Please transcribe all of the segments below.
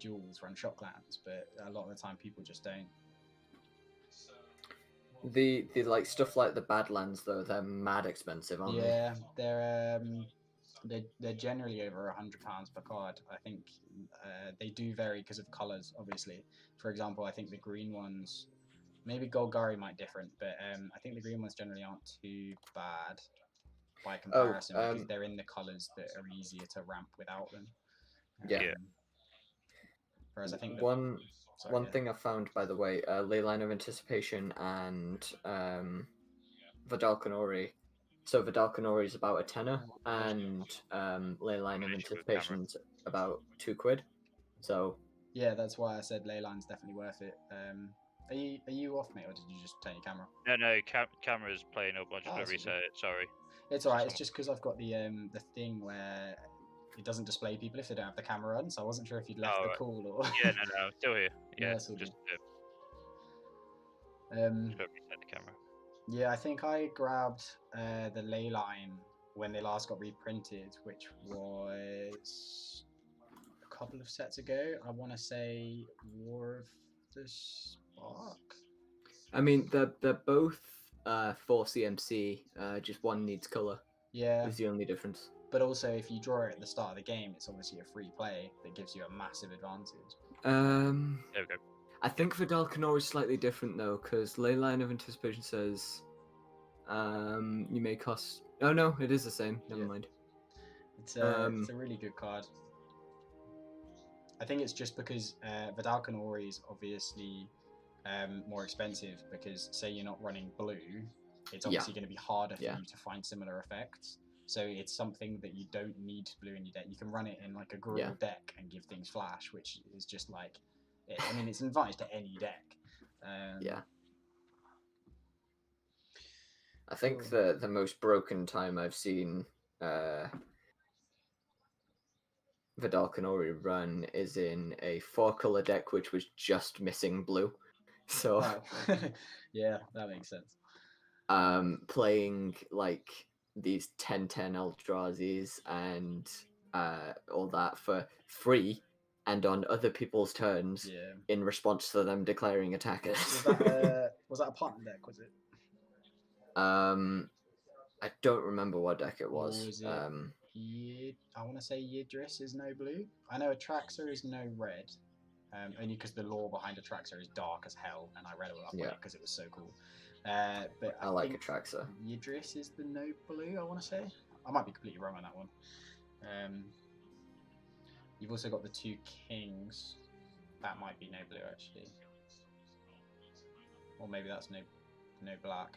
duels run shocklands, but a lot of the time people just don't. The like stuff like the Badlands though, they're mad expensive, aren't they? Yeah, they're generally over £100 per card. I think they do vary because of colours, obviously. For example, I think the green ones, maybe Golgari might different, but I think the green ones generally aren't too bad by comparison because they're in the colours that are easier to ramp without them. Yeah. Whereas I think one thing I found, by the way, Leyline of Anticipation and Vidalcanori. So Vidalcanori is about a tenner, and Leyline of Anticipation is about £2. So yeah, that's why I said Leyline's definitely worth it. Are you off, mate, or did you just turn your camera? No, camera's playing up. I just got to reset it. Sorry. It's alright. It's just because I've got the thing where it doesn't display people if they don't have the camera on, so I wasn't sure if you'd left the call or. Yeah, no, still here. Yeah, that's all just good. reset the camera. Yeah, I think I grabbed the Leyline when they last got reprinted, which was a couple of sets ago. I want to say War of the Spark. I mean, they're both 4 CMC. Just one needs color. Yeah, is the only difference. But also, if you draw it at the start of the game, it's obviously a free play that gives you a massive advantage. There we go. I think Vidalcanori is slightly different though, because Leyline of Anticipation says you may cost. Oh no, it is the same. Never mind. It's a really good card. I think it's just because Vidalcanori is obviously more expensive because, say, you're not running blue, it's obviously going to be harder for you to find similar effects. So it's something that you don't need blue in your deck. You can run it in like a Gruul deck and give things flash, which is just like, I mean, it's an advantage to any deck. I think the most broken time I've seen Vidalcanori run is in a 4-color deck which was just missing blue. So yeah, that makes sense. Playing like these 10/10 Eldrazi's and all that for free and on other people's turns in response to them declaring attackers. Was that a partner deck, was it? I don't remember what deck it was. Or was it I want to say Yidris is no blue. I know Atraxa is no red. Only because the lore behind Atraxa is dark as hell, and I read it up on it because it was so cool. But I like Atraxa. Yidris is the no blue, I want to say. I might be completely wrong on that one. You've also got the 2 kings. That might be no blue, actually. Or maybe that's no black.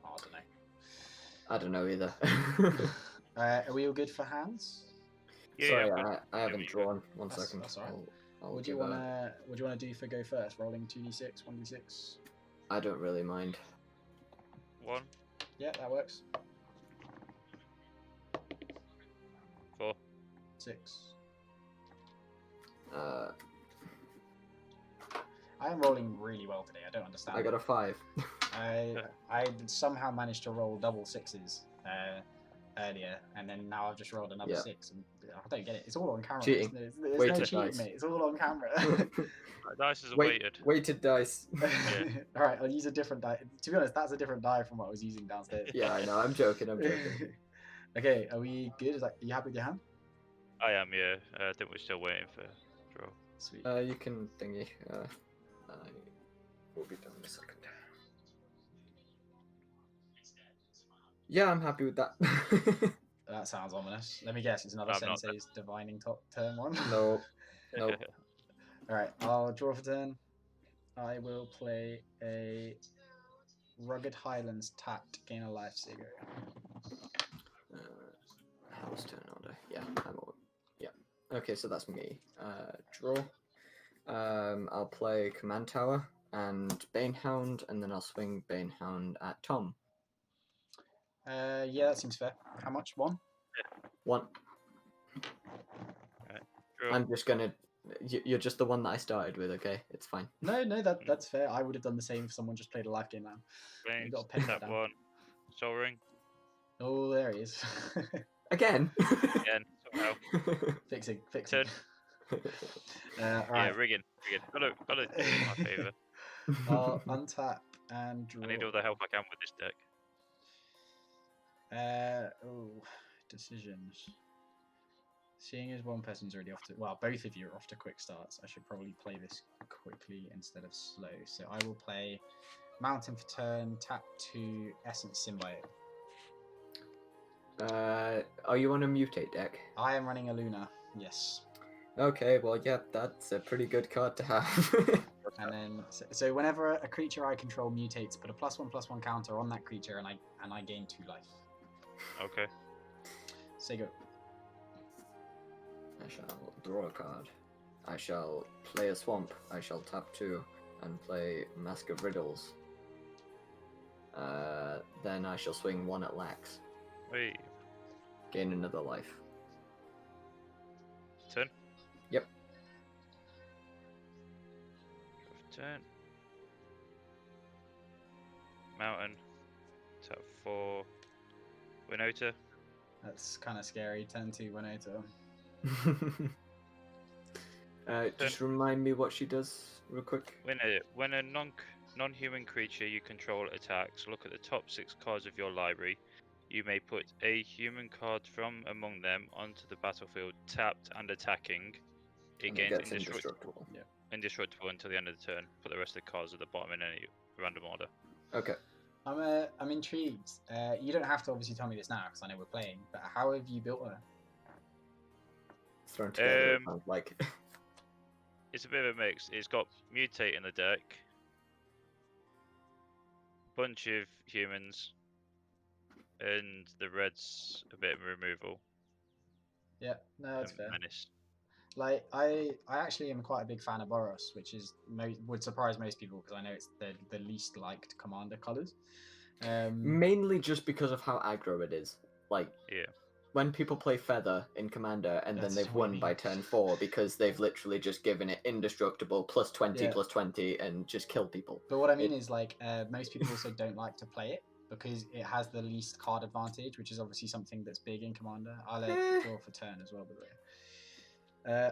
Oh, I don't know. I don't know either. Are we all good for hands? Yeah, sorry, I haven't drawn. One second. That's all right. What do you wanna do for go first? Rolling 2d6, 1d6. I don't really mind. 1. Yeah, that works. 4. 6. I am rolling really well today. I don't understand. I got a 5. I somehow managed to roll double 6s earlier, and then now I've just rolled another 6. And I don't get it. It's all on camera. Cheating. There's no cheating, dice. Mate. It's all on camera. Dice is weighted. Weighted dice. All right, I'll use a different die. To be honest, that's a different die from what I was using downstairs. Yeah, I know. I'm joking. Okay, are we good? Are you happy with your hand? I am, yeah. I think we're still waiting for draw. Sweet. You can thingy. We'll be done in a second. Yeah, I'm happy with that. That sounds ominous. Let me guess, it's another Sensei's Divining top turn one? No. Nope. Alright, I'll draw for turn. I will play a Rugged Highlands tapped, gain a life Seago. How's turn order? Yeah, I'm all. Yeah. Okay, so that's me. Draw. I'll play Command Tower and Banehound, and then I'll swing Banehound at Tom. Yeah, that seems fair. How much? 1? 1. Right, I'm just gonna. You're just the one that I started with, okay? It's fine. No, that's fair. I would have done the same if someone just played a live game now. You got to that down. 1. Soul Ring. Oh, there he is. Again. Again. Somehow. Fixing. Yeah, Right. rigging. Gotta do it in my favour. I'll untap and draw. I need all the help I can with this deck. Decisions. Seeing as one person's already off to, well, both of you are off to quick starts, I should probably play this quickly instead of slow. So I will play Mountain for turn, tap 2, Essence Symbiote. Are you on a mutate deck? I am running Illuna, yes. Okay, well, yeah, that's a pretty good card to have. And then, so whenever a creature I control mutates, put a +1/+1 counter on that creature, and I gain 2 life. Okay. Say go. I shall draw a card. I shall play a swamp. I shall tap 2 and play Mask of Riddles. Then I shall swing 1 at Lax. Wait. Gain another life. Turn? Yep. Turn. Mountain. Tap 4. Winota. That's kind of scary. Turn 2, Winota. Just remind me what she does, real quick. When a non-human creature you control attacks, look at the top 6 cards of your library. You may put a human card from among them onto the battlefield, tapped and attacking. It gains indestructible. Yeah. Indestructible until the end of the turn. Put the rest of the cards at the bottom in any random order. Okay. I'm intrigued. You don't have to obviously tell me this now because I know we're playing. But how have you built her? Thrown together, like. It's a bit of a mix. It's got mutate in the deck, bunch of humans, and the red's a bit of removal. Yeah, no, that's fair. Menace. Like I actually am quite a big fan of Boros, which is would surprise most people because I know it's the least liked commander colors. Mainly just because of how aggro it is. Like, yeah. When people play Feather in Commander and then they've won by turn 4 because they've literally just given it indestructible +20 +20 and just kill people. But what I mean is like most people also don't like to play it because it has the least card advantage, which is obviously something that's big in Commander. I'll draw for turn as well, by the way. I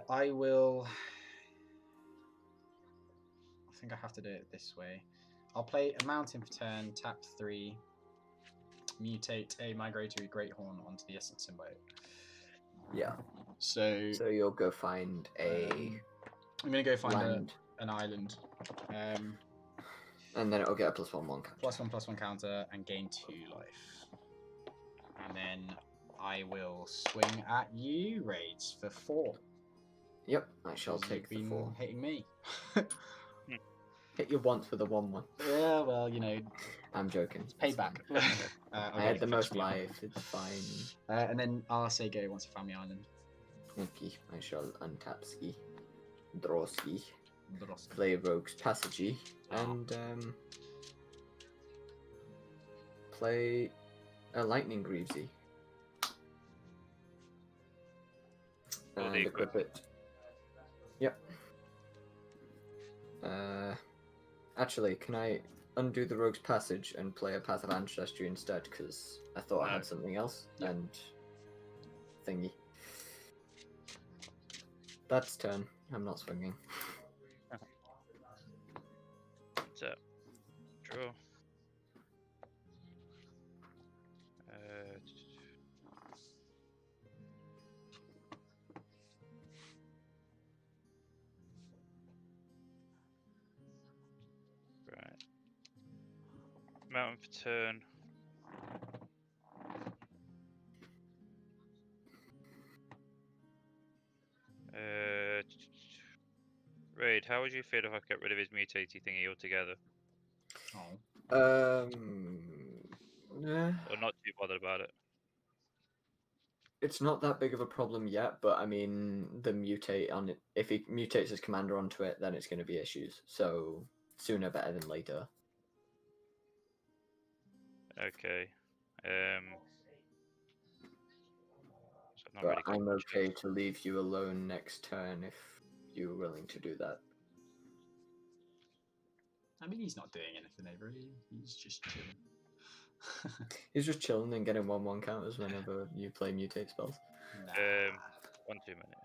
think I have to do it this way. I'll play a Mountain for turn, tap 3, mutate a Migratory Greathorn onto the Essence Symbiote. Yeah. So you'll go find a. I'm gonna go find land. an island. And then it'll get a +1/+1 counter. +1/+1 counter and gain 2 life. And then I will swing at you, Raids, for 4. Yep, I shall take the 4. Hitting me. Hit you once with a 1/1. Yeah, well, you know. I'm joking. It's payback. I had the most life, it's fine. And then I'll say go once I found the island. Okay, I shall untap ski, draw ski, play Rogue's Passage, and play a Lightning Greavesy. And equip it. Yep. Actually, can I undo the Rogue's Passage and play a Path of Ancestry instead? Because I thought I had something else. And thingy. That's turn. I'm not swinging. So, draw. Right. Mountain for turn. Raid, how would you feel if I get rid of his mutatey thingy altogether? Or not too bothered about it? It's not that big of a problem yet, but I mean, the mutate on it. If he mutates his commander onto it, then it's going to be issues. So sooner better than later. Okay. So but I'm okay to leave you alone next turn if you're willing to do that. I mean, he's not doing anything over. He's just chilling. He's just chilling and getting 1/1 counters whenever you play mutate spells. Nah. 1 2 minutes.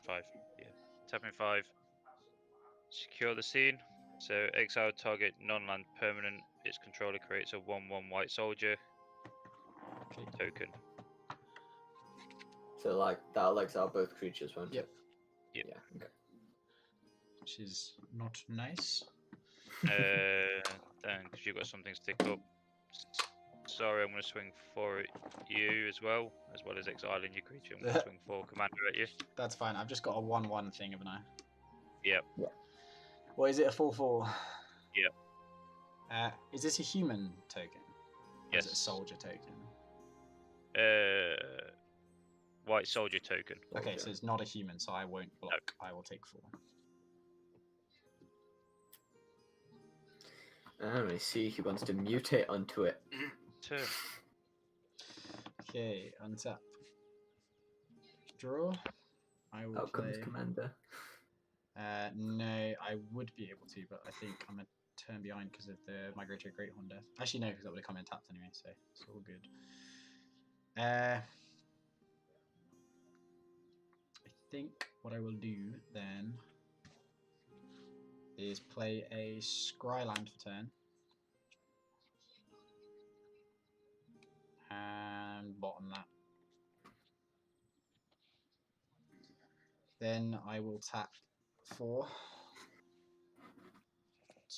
No. 5. Yeah. Tapping 5. Secure the scene. So exile target non-land permanent. Its controller creates a 1/1 white soldier token. So like that'll exile both creatures, won't Yep. it? Yep. Yeah. Okay. Which is not nice. Then because you've got something to stick up. Sorry, I'm going to swing 4 at you as well as exiling your creature. I'm going to swing 4 commander at you. That's fine. I've just got a 1/1 thing, haven't I? Yep. Yeah. What is it? A 4/4. Yep. Is this a human token? Or Yes. is it a soldier token? White soldier token. Okay, so it's not a human, so I won't block. I will take 4. And I see he wants to mutate onto it. Turn. Okay, untap. Draw. I will Outcomes play. commander. No, I would be able to, but I think I'm a turn behind because of the Migratory Greathorn death. Actually, no, because that would have come in tapped anyway, so it's all good. I think what I will do then is play a Scryland for turn. And bottom that. Then I will tap 4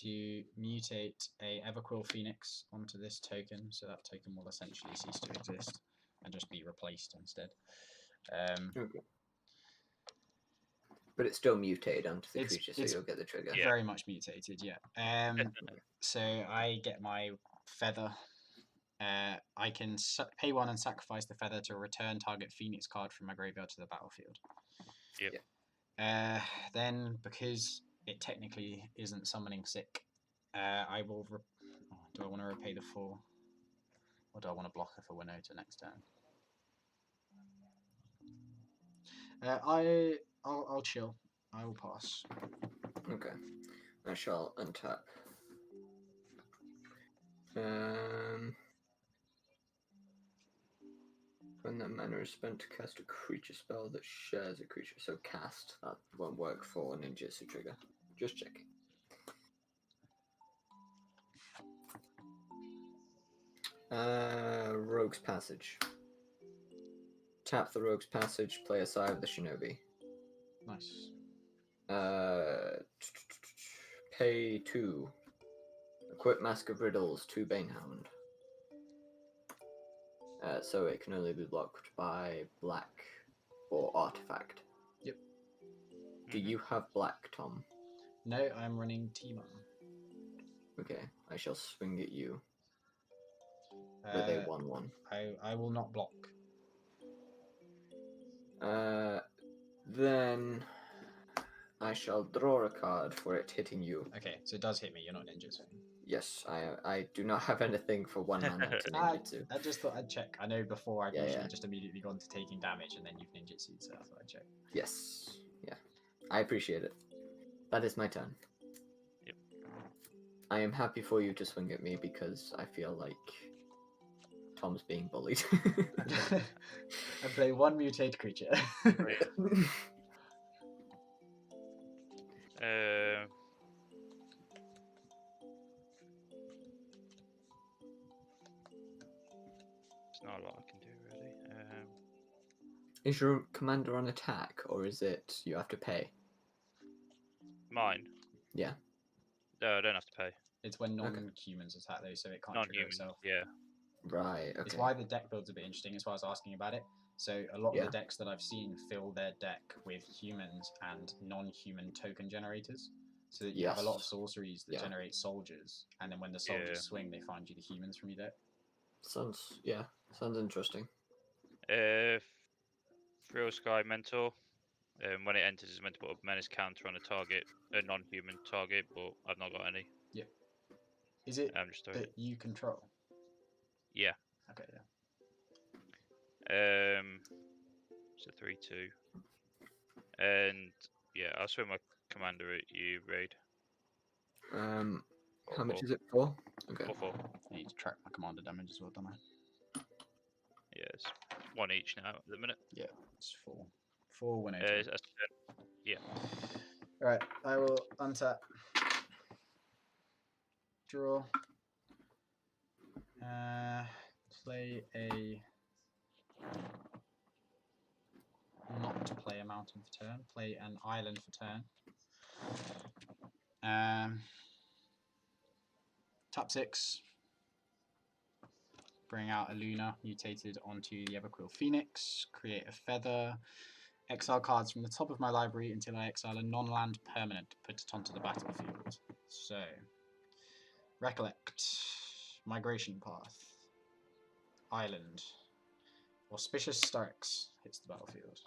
to mutate a Everquill Phoenix onto this token, so that token will essentially cease to exist and just be replaced instead. Okay. But it's still mutated onto the creature, so you'll get the trigger. Yeah. Very much mutated, yeah. So I get my feather. I can pay 1 and sacrifice the feather to return target Phoenix card from my graveyard to the battlefield. Yep. Then, because it technically isn't summoning sick, I will. Do I want to repay the 4? Or do I want to block her for Winota next turn? I'll chill. I will pass. Okay. I shall untap. When that mana is spent to cast a creature spell that shares a creature, so cast, that won't work for ninjutsu trigger. Just checking. Rogue's Passage. Tap the Rogue's Passage, play a side of the Shinobi. Nice. Pay 2. Equip Mask of Riddles to Banehound. So it can only be blocked by black or artifact. Yep. Do you have black, Tom? No, I'm running Tima. Okay, I shall swing at you with a 1/1. I will not block. Then I shall draw a card for it hitting you. Okay, so it does hit me. You're not ninjutsu. Yes, I do not have anything for 1 mana to ninjutsu. I just thought I'd check. I know before I've usually yeah. just immediately gone to taking damage and then you've ninjutsu, so I thought I'd check. Yes, yeah. I appreciate it. That is my turn. Yep. I am happy for you to swing at me because I feel like Tom's being bullied. I play 1 mutated creature. It's not a lot I can do really. Is your commander on attack, or is it you have to pay? Mine? Yeah. No, I don't have to pay. It's when non-humans attack though, so it can't trigger Non-human, itself. yeah. Right, okay. It's why the deck build's a bit interesting, it's why I was asking about it. So a lot of the decks that I've seen fill their deck with humans and non-human token generators. So that you have a lot of sorceries that generate soldiers, and then when the soldiers swing, they find you the humans from your deck. Sounds interesting. Thrill Sky Mentor. When it enters, it's meant to put a menace counter on a target, a non-human target, but I've not got any. Yep. Is it Just that you control? Yeah. Okay, yeah. It's a 3/2. And yeah, I'll swing my commander at you, Raid. How much is it for? Okay. 4/4. I need to track my commander damage as well, don't I? Yeah, it's 1 each now at the minute. Yeah, it's 4. for Winota. Yeah. Alright, I will untap. Draw. Play a... Not play a mountain for turn. Play an island for turn. Tap 6. Bring out Illuna, mutated onto the Everquill Phoenix. Create a feather. Exile cards from the top of my library until I exile a non-land permanent. Put it onto the battlefield. So, recollect. Migration path. Island. Auspicious Starks hits the battlefield.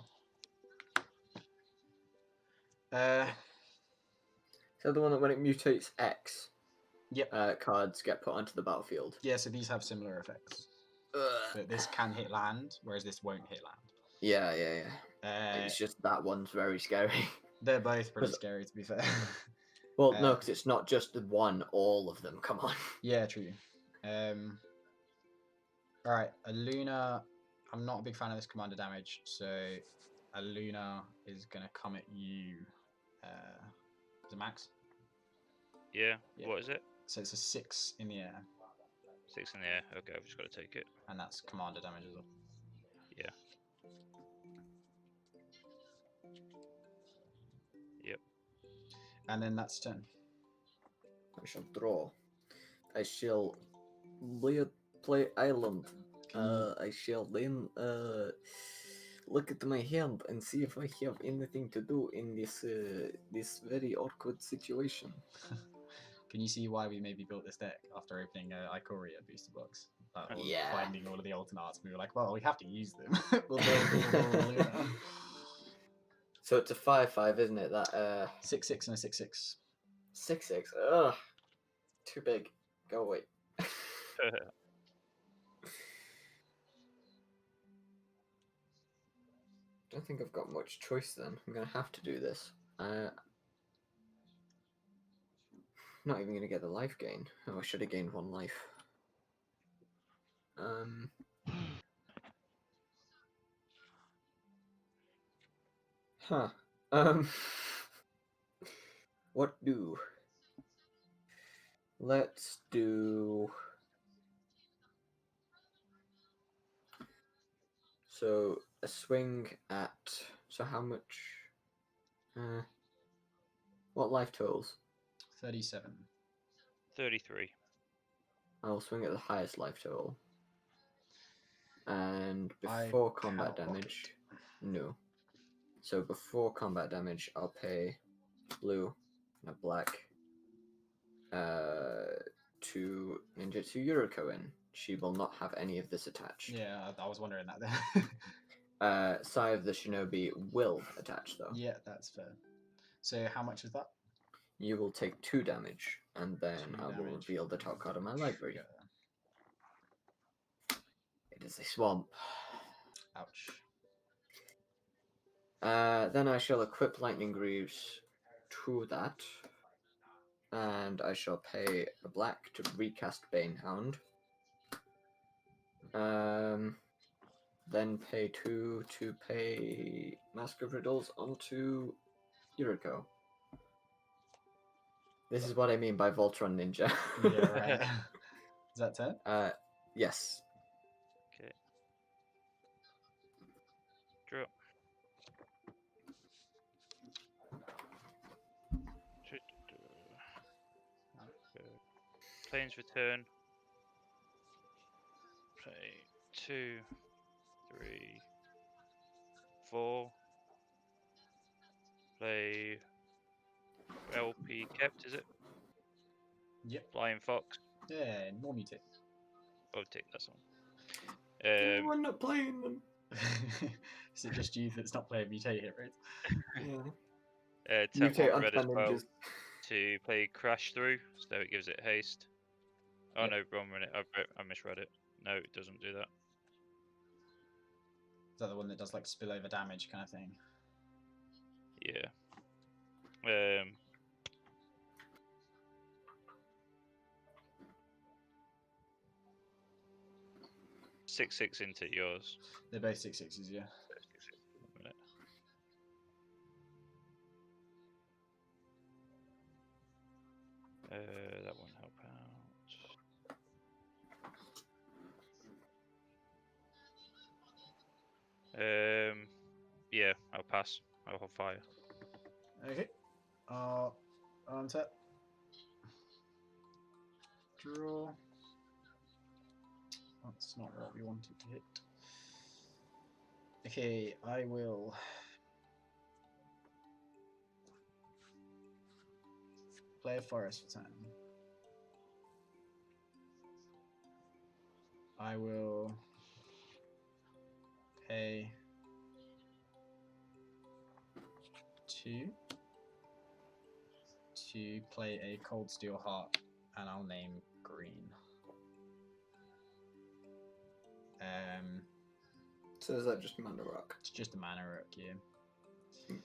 So the one that when it mutates X, yep. Cards get put onto the battlefield. Yeah, so these have similar effects. But this can hit land, whereas this won't hit land. Yeah. It's just that one's very scary. They're both pretty scary, to be fair. Well, no, because it's not just the one, all of them. Come on. Yeah, true. Alright, Illuna. I'm not a big fan of this commander damage, so Illuna is going to come at you. Is it max? Yeah. What is it? So it's a 6 in the air. 6 in the air. Okay, I've just got to take it. And that's commander damage as well. Yeah. Yep. And then that's turn. I shall draw. I shall play island. I shall then look at my hand and see if I have anything to do in this very awkward situation. Can you see why we maybe built this deck after opening Ikoria booster box? Yeah. Finding all of the alternates, we were like, well, we have to use them. We'll build So it's a 5/5, isn't it? That 6/6 and a 6/6. 6/6. Ugh, too big. Go away. Don't think I've got much choice then. I'm gonna have to do this. Not even gonna get the life gain. Oh, I should have gained 1 life. Huh. What do? Let's do. So a swing at. So how much? What life totals? 37. 33. I'll swing at the highest life total. And before combat damage, no. So before combat damage, I'll pay blue and a black to Ninjutsu Yuriko in. She will not have any of this attached. Yeah, I was wondering that then. Sai of the Shinobi will attach though. Yeah, that's fair. So how much is that? You will take 2 damage, and then I will reveal the top card of my library. It is a swamp. Ouch. Then I shall equip Lightning Greaves to that. And I shall pay a black to recast Banehound. Then pay 2 to pay Mask of Riddles onto Yuriko. This is what I mean by Voltron Ninja. Yeah, right. Is that 10? Yes. Okay. Draw. Planes return. Play 2, 3, 4. Play LP kept, is it? Yep. Flying Fox. Yeah, more mutate. I'll take that one. I'm not playing them. Is it just you that's not playing mutate here, right? Yeah. Tap Mutate one red as well ninjas. to play Crash Through, so it gives it haste. Oh no, wrong minute. I misread it. No, it doesn't do that. Is that the one that does like spillover damage kind of thing? Yeah. 6/6 into yours. They're both 6/6s, yeah. That won't help out. Yeah, I'll pass. I'll hold fire. Okay. Untap. Draw. That's not what we wanted to hit. Okay, I will play a forest for 10. I will pay 2 to play a Cold Steel Heart, and I'll name green. So is that just a mana rock? It's just a mana rock, yeah. Okay.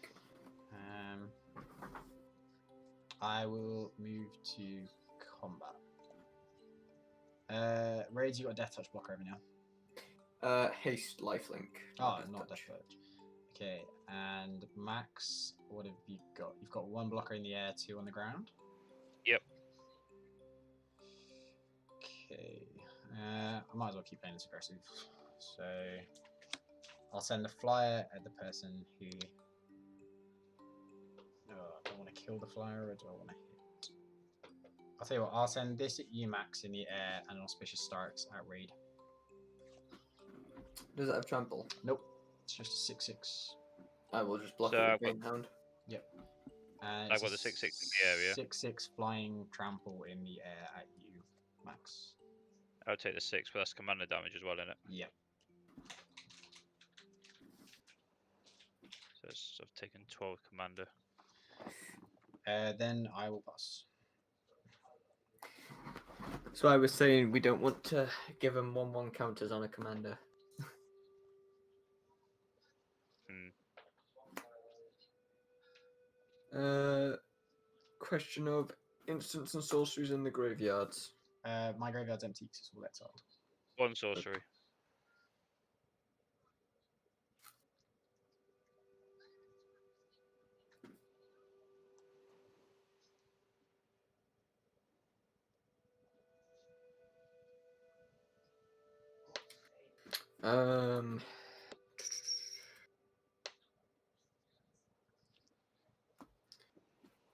I will move to combat. Raids, you got a Death Touch blocker over now. Haste, lifelink. Oh, not Death Touch. Okay, and Max, what have you got? You've got 1 blocker in the air, 2 on the ground. Yep. Okay, I might as well keep playing this aggressive. So I'll send a flyer at the person who. Oh, I don't want to kill the flyer, or do I want to hit? I'll tell you what. I'll send this at you, Max, in the air, and Auspicious Starks at Raid. Does it have trample? Nope, it's just a 6/6. I will just block So it I've with Greenhound. Yep. I've got the 6/6 in the area. 6/6 flying trample in the air at you, Max. I'll take the 6, but that's commander damage as well, isn't it? Yep. So I've taken 12 commander. Then I will pass. So I was saying we don't want to give him 1/1 counters on a commander. Question of instants and sorceries in the graveyards. My graveyard's empty because it's all exiled. 1 sorcery.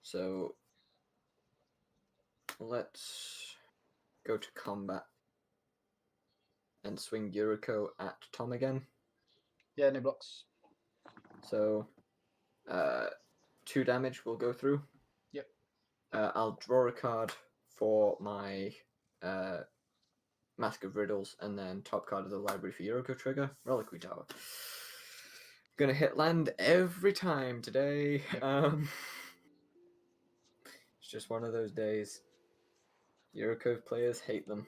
So let's go to combat and swing Yuriko at Tom again. Yeah, no blocks. So 2 damage will go through. Yep. I'll draw a card for my Mask of Riddles, and then top card of the library for Yuriko trigger, Reliquary Tower. Gonna hit land every time today. It's just one of those days. Yuriko players hate them.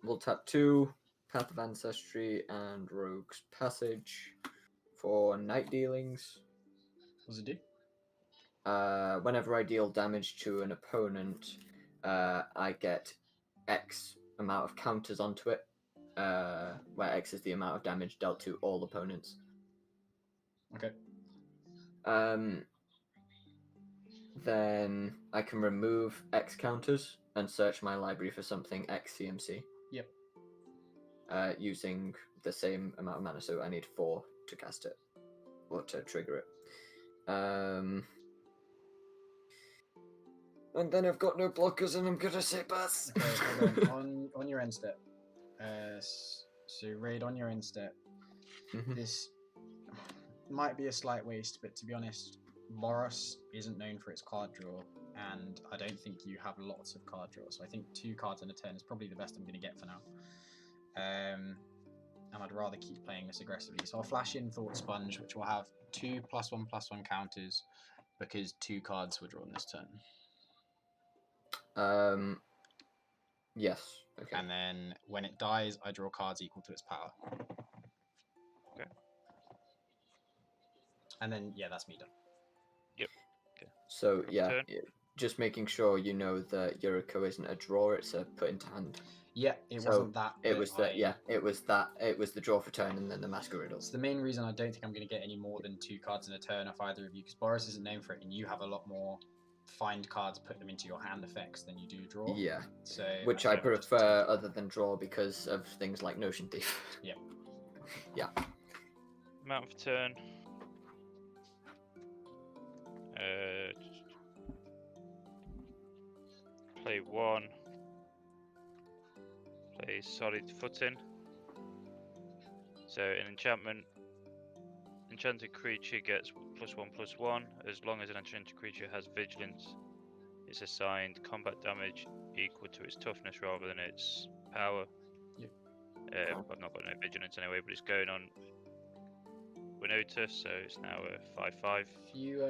We'll tap 2, Path of Ancestry and Rogue's Passage for night dealings. What does it do? Whenever I deal damage to an opponent, I get X amount of counters onto it, where X is the amount of damage dealt to all opponents. Okay. Then I can remove X counters and search my library for something X CMC. Yep. Using the same amount of mana, so I need 4 to cast it, or to trigger it. And then I've got no blockers, and I'm gonna say pass. Okay, on your end step. So Raid on your end step. This might be a slight waste, but to be honest, Boros isn't known for its card draw, and I don't think you have lots of card draw. So I think 2 cards in a turn is probably the best I'm going to get for now. And I'd rather keep playing this aggressively. So I'll flash in Thought Sponge, which will have 2 +1/+1 counters, because 2 cards were drawn this turn. Yes. Okay. And then when it dies, I draw cards equal to its power. Okay. And then, yeah, that's me done. Yep. Okay. So, yeah, just making sure you know that Yuriko isn't a draw, it's a put into hand. Yeah, it wasn't that. It was that, it was the draw for turn and then the Mask of Riddles. It's the main reason I don't think I'm going to get any more than 2 cards in a turn off either of you, because Boros isn't known for it, and you have a lot more find cards, put them into your hand effects than you do draw. Yeah. So which I prefer other than draw because of things like Notion Thief. Yep. Yeah. Amount of turn. Play 1. Play solid footing. So an enchantment. Enchanted creature gets +1/+1 as long as an enchanted creature has vigilance. It's assigned combat damage equal to its toughness rather than its power. Yep. I've not got no vigilance anyway, but it's going on Winota, so it's now a 5/5. If you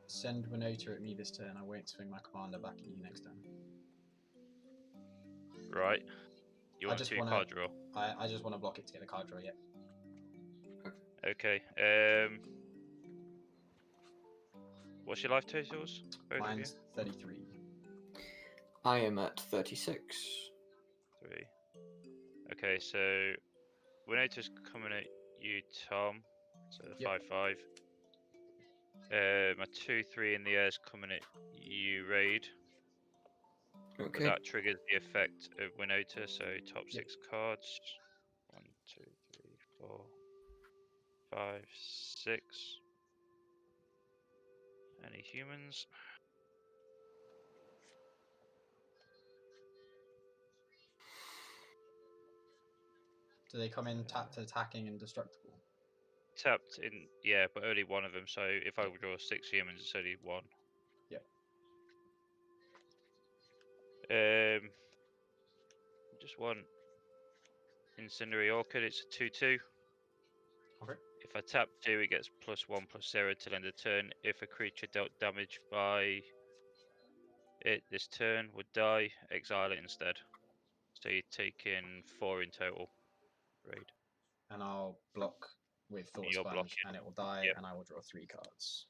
send Winota at me this turn, I won't swing my commander back at you next turn. Right. You want just 2 wanna- card draw? I just want to block it to get the card draw, yeah. Okay. What's your life totals? Both Mine's 33. I am at 36. 3. Okay, so Winota's coming at you, Tom. So 5/5. My 2/3 in the air is coming at you, Raid. Okay. That triggers the effect of Winota, so top 6 cards. 1, 2, 3, 4, 5, 6. Any humans? Do they come in tapped, attacking, and destructible? Tapped in, yeah, but only one of them. So if I draw 6 humans, it's only 1. Yep. Just one Incendiary Orchid. It's a 2/2. Okay. If I tap 2, it gets +1/+0 till end of turn. If a creature dealt damage by it this turn would die, exile it instead. So you're taking 4 in total. Raid. And I'll block with Thought You're Sponge, blocking. and it will die, Yep. and I will draw 3 cards.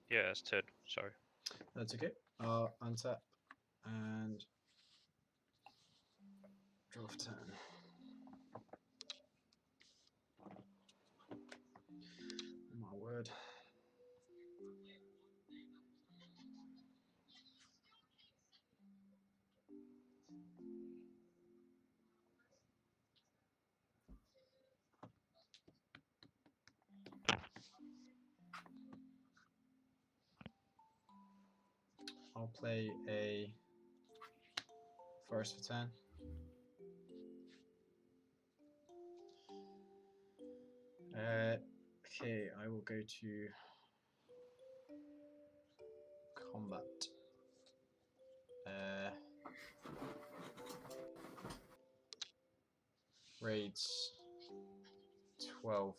Yeah, that's turn. Sorry. That's okay. Untap and draw for turn. Oh my word. I'll play a Forest for turn. Okay, I will go to combat. Raids 12.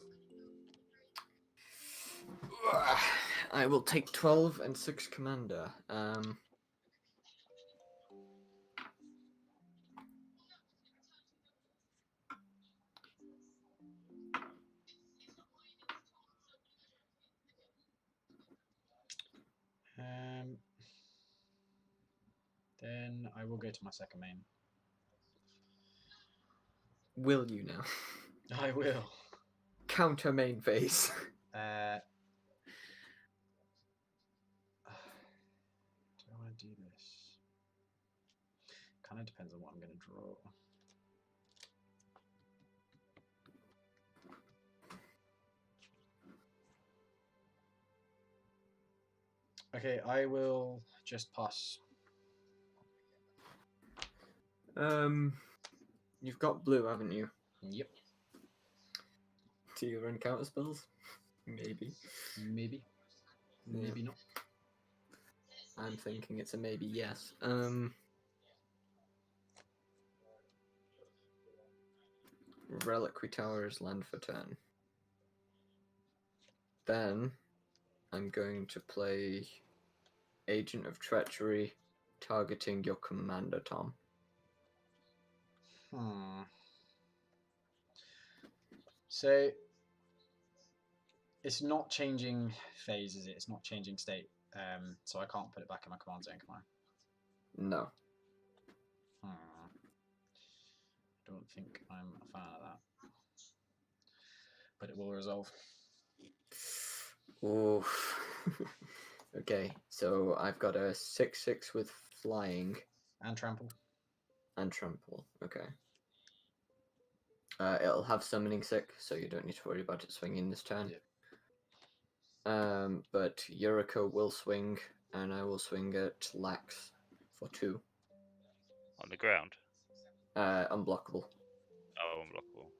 I will take 12 and 6 commander. Then I will go to my second main. Will you now? I will. Counter main phase. Do I want to do this? Kind of depends on what I'm going to draw. Okay, I will just pass. You've got blue, haven't you? Yep. Do you run counter spells? Maybe. Maybe. Maybe not. I'm thinking it's a maybe yes. Reliquary Towers land for turn. Then I'm going to play Agent of Treachery, targeting your commander, Tom. So it's not changing phase, is it? It's not changing state. So I can't put it back in my command zone, can I? No. Don't think I'm a fan of that. But it will resolve. Ooh. Okay, so I've got a 6/6 with flying. And trample. And trample, okay. It'll have summoning sick, so you don't need to worry about it swinging this turn. Yeah. But Yuriko will swing, and I will swing at Lax for 2. On the ground? Unblockable. Oh, unblockable.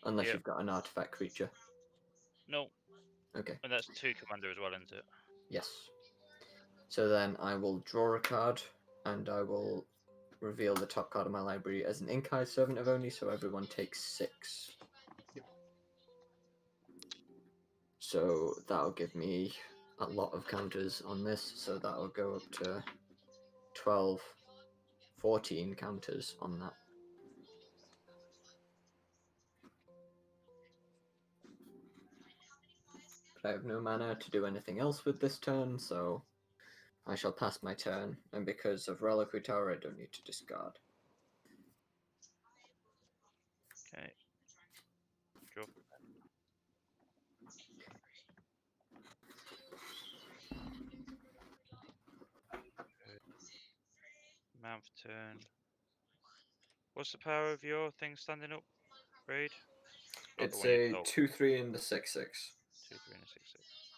Unless you've got an artifact creature. No. Okay. And that's 2 commander as well, isn't it? Yes. So then I will draw a card, and I will reveal the top card of my library as an Inkai Servant of Oni, so everyone takes 6. Yep. So that'll give me a lot of counters on this, so that'll go up to 12, 14 counters on that. But I have no mana to do anything else with this turn, so I shall pass my turn, and because of Reliquary Tower, I don't need to discard. Okay. Draw. Mouth turn. What's the power of your thing standing up, Raid? It's a 2/3 and the 6/6. 2/3 and a 6/6.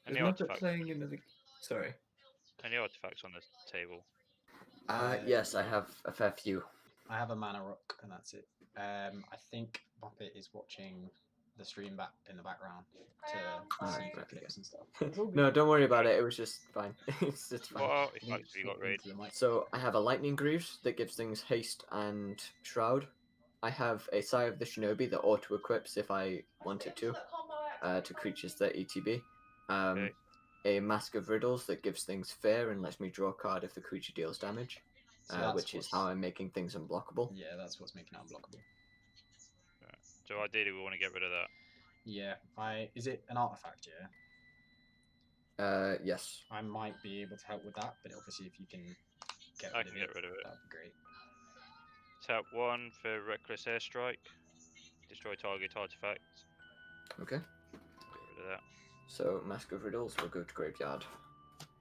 Any artifacts? Playing another... Sorry. Any artifacts on the table? Yes, I have a fair few. I have a mana rock, and that's it. I think Muppet is watching the stream back in the background to see the clips and stuff. No, don't worry about it. It was just fine. it's fine. What artifacts have you got, Raid? So I have a Lightning Greaves that gives things haste and shroud. I have a Sigh of the Shinobi that auto equips if I wanted to creatures that ETB. Okay. A Mask of Riddles that gives things fear and lets me draw a card if the creature deals damage, which is how I'm making things unblockable. Yeah, that's what's making it unblockable. Right. So ideally, we want to get rid of that. Yeah, is it an artifact? Yeah. Yes. I might be able to help with that, but obviously, if you can get rid of it, that'd be great. Tap 1 for Reckless Airstrike. Destroy target artifact. Okay. Get rid of that. So Mask of Riddles will go to graveyard. What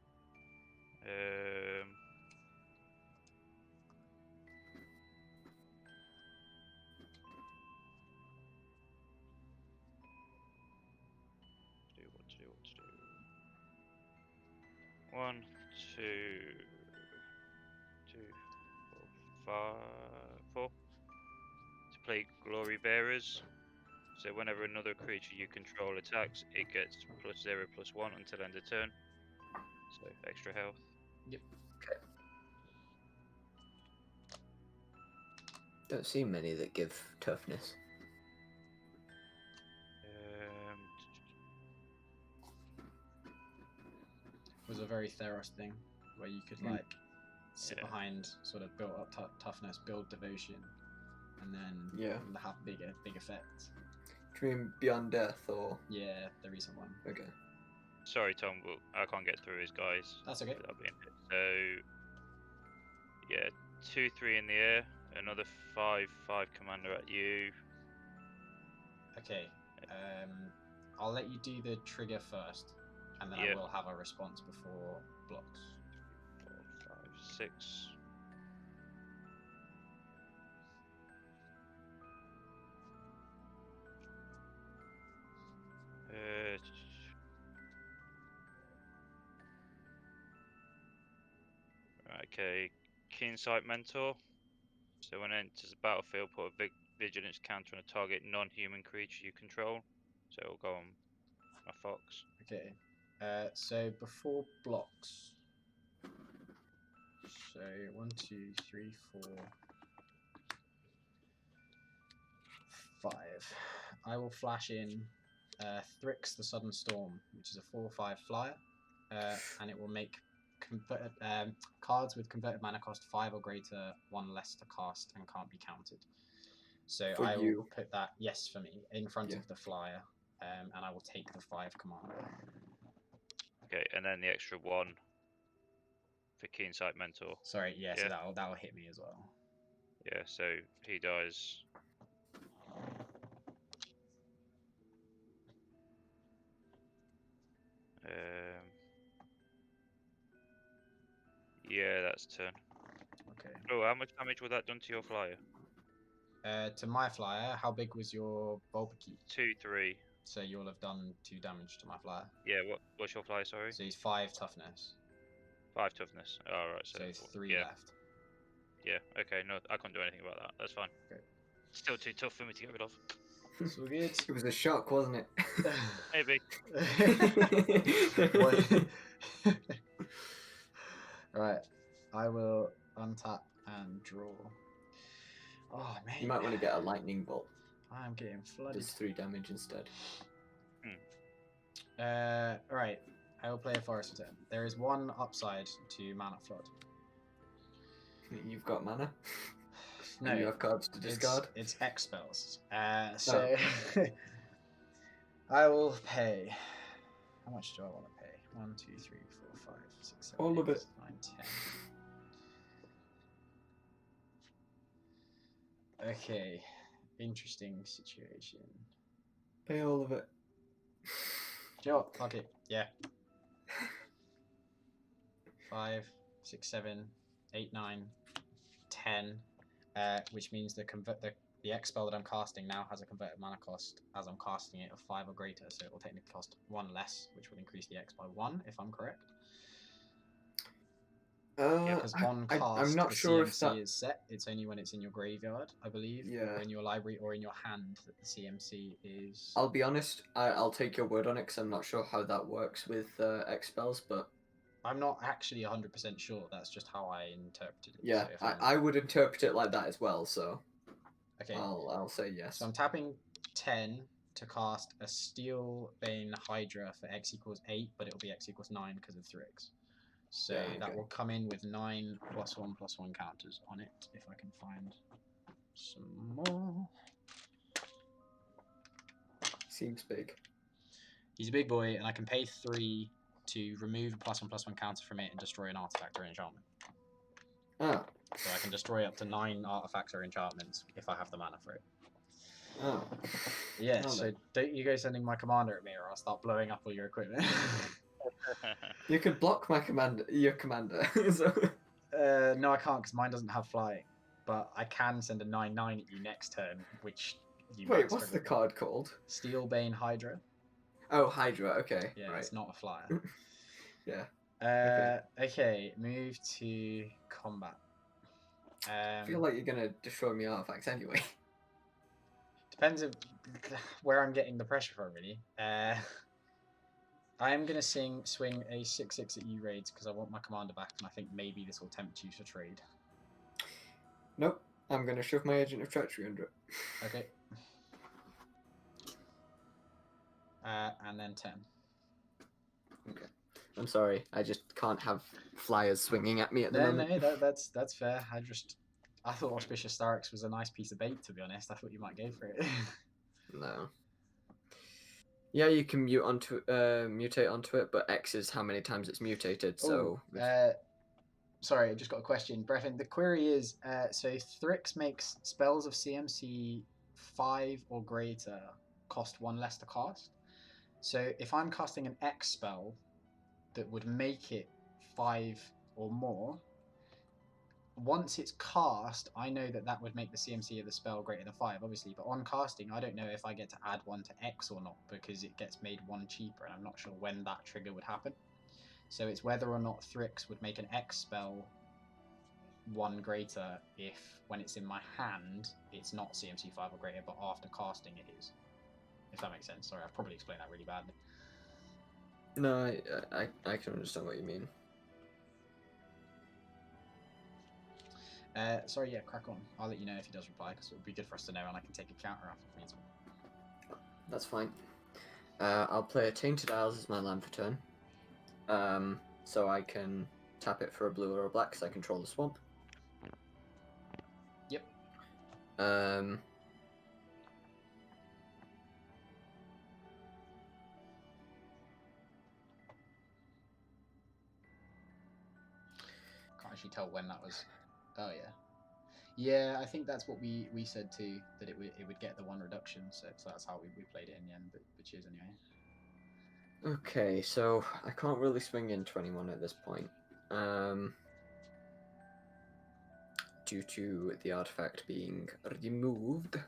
to do? 1, 2, 2, 4, 4. To play Glory Bearers. So whenever another creature you control attacks, it gets +0/+1 until end of turn. So extra health. Yep. Okay. Don't see many that give toughness. It was a very Theros thing where you could like sit behind sort of built up toughness, build devotion, and then have big effects. Do you mean Beyond Death or? Yeah, the recent one. Okay. Sorry, Tom, I can't get through his guys. That's okay. So, yeah, 2/3 in the air, another 5/5 commander at you. Okay. I'll let you do the trigger first, and then I will have a response before blocks. 4, 5, 6. Okay, Keensight Mentor. So when it enters the battlefield, put a vigilance counter on a target non-human creature you control. So it'll go on a fox. Okay. So before blocks. So 1, 2, 3, 4, 5. I will flash in Thrix the Sudden Storm, which is a 4/5 flyer, and it will make cards with converted mana cost 5 or greater, 1 less to cast, and can't be counted. So For I will you. put that, yes, for me, in front Yeah. of the flyer, and I will take the 5 commander. Okay, and then the extra 1 for Keen Sight Mentor. Sorry, yeah, Yeah. so that'll hit me as well. Yeah, so he dies. Yeah, that's turn. Okay. Oh, how much damage would that done to your flyer? To my flyer, how big was your Bulbaki? 2-3. So you'll have done 2 damage to my flyer. Yeah, what's your flyer, sorry? So he's 5 toughness. 5 toughness. Alright, so 3 yeah. left. Yeah, okay, no, I can't do anything about that. That's fine. Okay. Still too tough for me to get rid of. So we're good. It was a shock, wasn't it? Maybe. Right, I will untap and draw. Oh man, You might want to get a lightning bolt. I'm getting flooded. Does 3 damage instead. Right, I will play a forest return. There is one upside to mana flood. You've got mana. No, you have cards to discard. It's X spells. So I will pay. How much do I want to pay? 1, 2, 3, 4, 5, 6, 7, All 8, of it. 9, 10. Okay, interesting situation. Pay all of it. Sure, fuck it. Yeah. 5, 6, 7, 8, 9, 10. Which means the X spell that I'm casting now has a converted mana cost as I'm casting it of 5 or greater, so it will technically cost 1 less, which will increase the X by 1 if I'm correct. Yeah, because on cast, I'm not the sure CMC if that is set. It's only when it's in your graveyard, I believe, or in your library or in your hand that the CMC is. I'll be honest. I'll take your word on it because I'm not sure how that works with X spells, but I'm not actually 100% sure. That's just how I interpreted it. Yeah, so I would interpret it like that as well. So okay, I'll say yes. So I'm tapping 10 to cast a Steelbane Hydra for X equals 8, but it'll be X equals 9 because of Thrix. So that will come in with 9 +1/+1 counters on it, if I can find some more. Seems big. He's a big boy, and I can pay 3 to remove a +1/+1 counter from it and destroy an artifact or enchantment. Oh. So I can destroy up to 9 artifacts or enchantments if I have the mana for it. Oh. Yeah, so don't you go sending my commander at me or I'll start blowing up all your equipment. You could block my your commander. So. No, I can't because mine doesn't have flying. But I can send a 9/9 at you next turn, which you Wait, what's the card called? Steelbane Hydra. Oh, Hydra. Okay. Yeah, right. It's not a flyer. Yeah. Okay, move to combat. I feel like you're gonna destroy me artifacts anyway. Depends on where I'm getting the pressure from, really. I am going to swing a 6/6 at you raids because I want my commander back, and I think maybe this will tempt you to trade. Nope. I'm going to shove my Agent of Treachery under it. Okay. And then 10. Okay. I'm sorry. I just can't have flyers swinging at me at the moment. No, that's fair. I thought Auspicious Starix was a nice piece of bait, to be honest. I thought you might go for it. No. Yeah, you can mutate onto it, but X is how many times it's mutated, so... Sorry, I just got a question. Breffin, the query is, so Thrix makes spells of CMC 5 or greater cost 1 less to cast. So if I'm casting an X spell that would make it 5 or more, once it's cast, I know that would make the CMC of the spell greater than 5, obviously, but on casting, I don't know if I get to add 1 to X or not, because it gets made 1 cheaper, and I'm not sure when that trigger would happen. So it's whether or not Thrix would make an X spell 1 greater if, when it's in my hand, it's not CMC 5 or greater, but after casting it is. If that makes sense. Sorry, I've probably explained that really badly. No, I can understand what you mean. Sorry, yeah, crack on. I'll let you know if he does reply, because it would be good for us to know, and I can take a counter off if needs be. That's fine. I'll play a Tainted Isles as my land for turn. So I can tap it for a blue or a black, so I control the swamp. Yep. Um. Can't actually tell when that was. Oh yeah. Yeah, I think that's what we said too, that it would get the 1 reduction, so that's how we played it in the end, but cheers anyway. Okay, so I can't really swing in 21 at this point. Due to the artifact being removed.